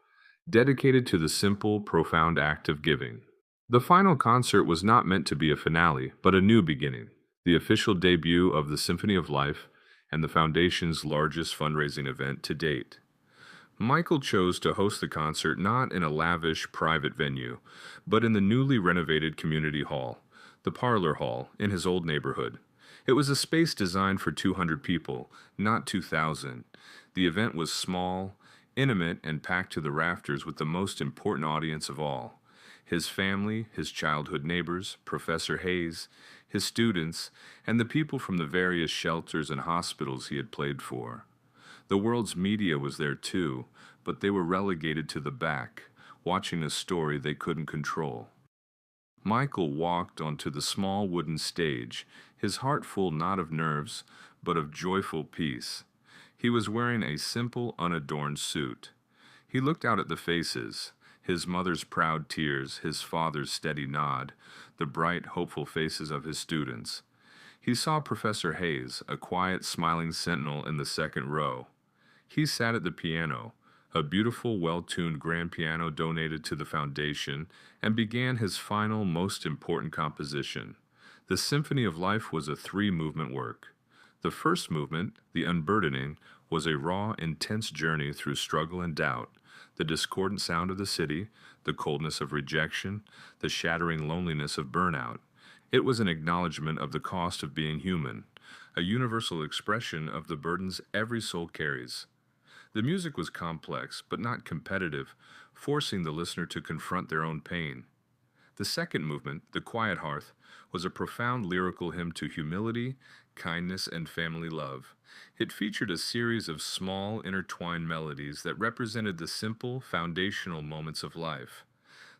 [SPEAKER 1] dedicated to the simple, profound act of giving. The final concert was not meant to be a finale, but a new beginning, the official debut of the Symphony of Life and the Foundation's largest fundraising event to date. Michael chose to host the concert not in a lavish, private venue, but in the newly renovated community hall, the Parlor Hall, in his old neighborhood. It was a space designed for 200 people, not 2,000. The event was small, intimate, and packed to the rafters with the most important audience of all: his family, his childhood neighbors, Professor Hayes, his students, and the people from the various shelters and hospitals he had played for. The world's media was there too, but they were relegated to the back, watching a story they couldn't control. Michael walked onto the small wooden stage, his heart full not of nerves, but of joyful peace. He was wearing a simple, unadorned suit. He looked out at the faces, his mother's proud tears, his father's steady nod, the bright, hopeful faces of his students. He saw Professor Hayes, a quiet, smiling sentinel in the second row. He sat at the piano, a beautiful, well-tuned grand piano donated to the foundation, and began his final, most important composition. The Symphony of Life was a three-movement work. The first movement, the unburdening, was a raw, intense journey through struggle and doubt, the discordant sound of the city, the coldness of rejection, the shattering loneliness of burnout. It was an acknowledgement of the cost of being human, a universal expression of the burdens every soul carries. The music was complex, but not competitive, forcing the listener to confront their own pain. The second movement, The Quiet Hearth, was a profound lyrical hymn to humility, kindness, and family love. It featured a series of small, intertwined melodies that represented the simple, foundational moments of life.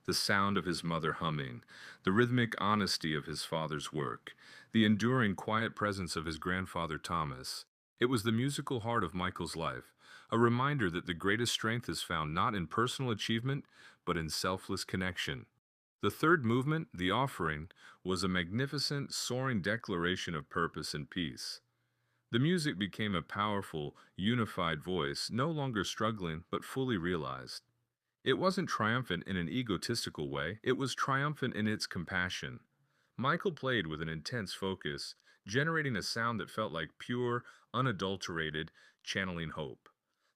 [SPEAKER 1] The sound of his mother humming, the rhythmic honesty of his father's work, the enduring quiet presence of his grandfather Thomas. It was the musical heart of Michael's life, a reminder that the greatest strength is found not in personal achievement, but in selfless connection. The third movement, The Offering, was a magnificent, soaring declaration of purpose and peace. The music became a powerful, unified voice, no longer struggling, but fully realized. It wasn't triumphant in an egotistical way, it was triumphant in its compassion. Michael played with an intense focus, generating a sound that felt like pure, unadulterated, channeling hope.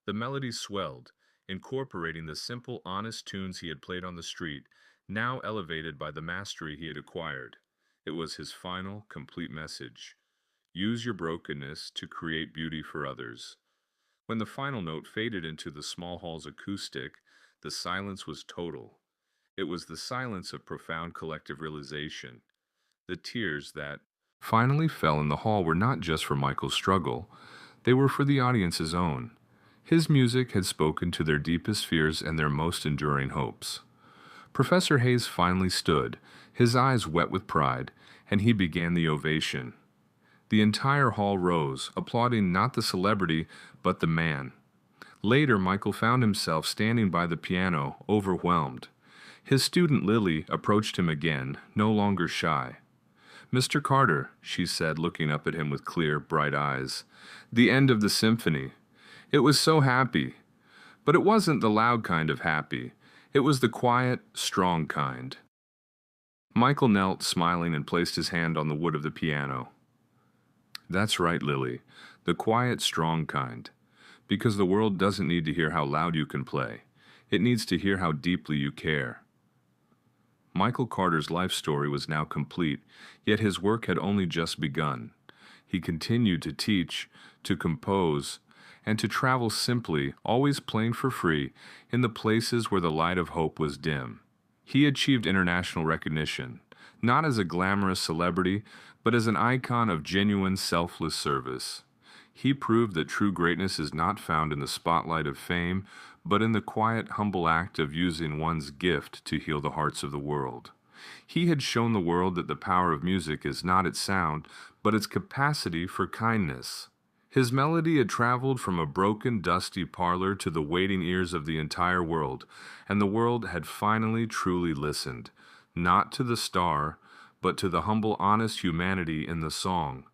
[SPEAKER 1] The melody swelled, incorporating the simple, honest tunes he had played on the street, now elevated by the mastery he had acquired. It was his final, complete message. Use your brokenness to create beauty for others. When the final note faded into the small hall's acoustic, the silence was total. It was the silence of profound collective realization. The tears that finally fell in the hall were not just for Michael's struggle, they were for the audience's own. His music had spoken to their deepest fears and their most enduring hopes. Professor Hayes finally stood, his eyes wet with pride, and he began the ovation. The entire hall rose, applauding not the celebrity, but the man. Later, Michael found himself standing by the piano, overwhelmed. His student Lily approached him again, no longer shy. "Mr. Carter," she said, looking up at him with clear, bright eyes, "the end of the symphony. It was so happy. But it wasn't the loud kind of happy. It was the quiet, strong kind." Michael knelt, smiling, and placed his hand on the wood of the piano. "That's right, Lily. The quiet, strong kind. Because the world doesn't need to hear how loud you can play. It needs to hear how deeply you care." Michael Carter's life story was now complete, yet his work had only just begun. He continued to teach, to compose, and to travel simply, always playing for free, in the places where the light of hope was dim. He achieved international recognition, not as a glamorous celebrity, but as an icon of genuine, selfless service. He proved that true greatness is not found in the spotlight of fame, but in the quiet, humble act of using one's gift to heal the hearts of the world. He had shown the world that the power of music is not its sound, but its capacity for kindness. His melody had traveled from a broken, dusty parlor to the waiting ears of the entire world, and the world had finally truly listened, not to the star, but to the humble, honest humanity in the song.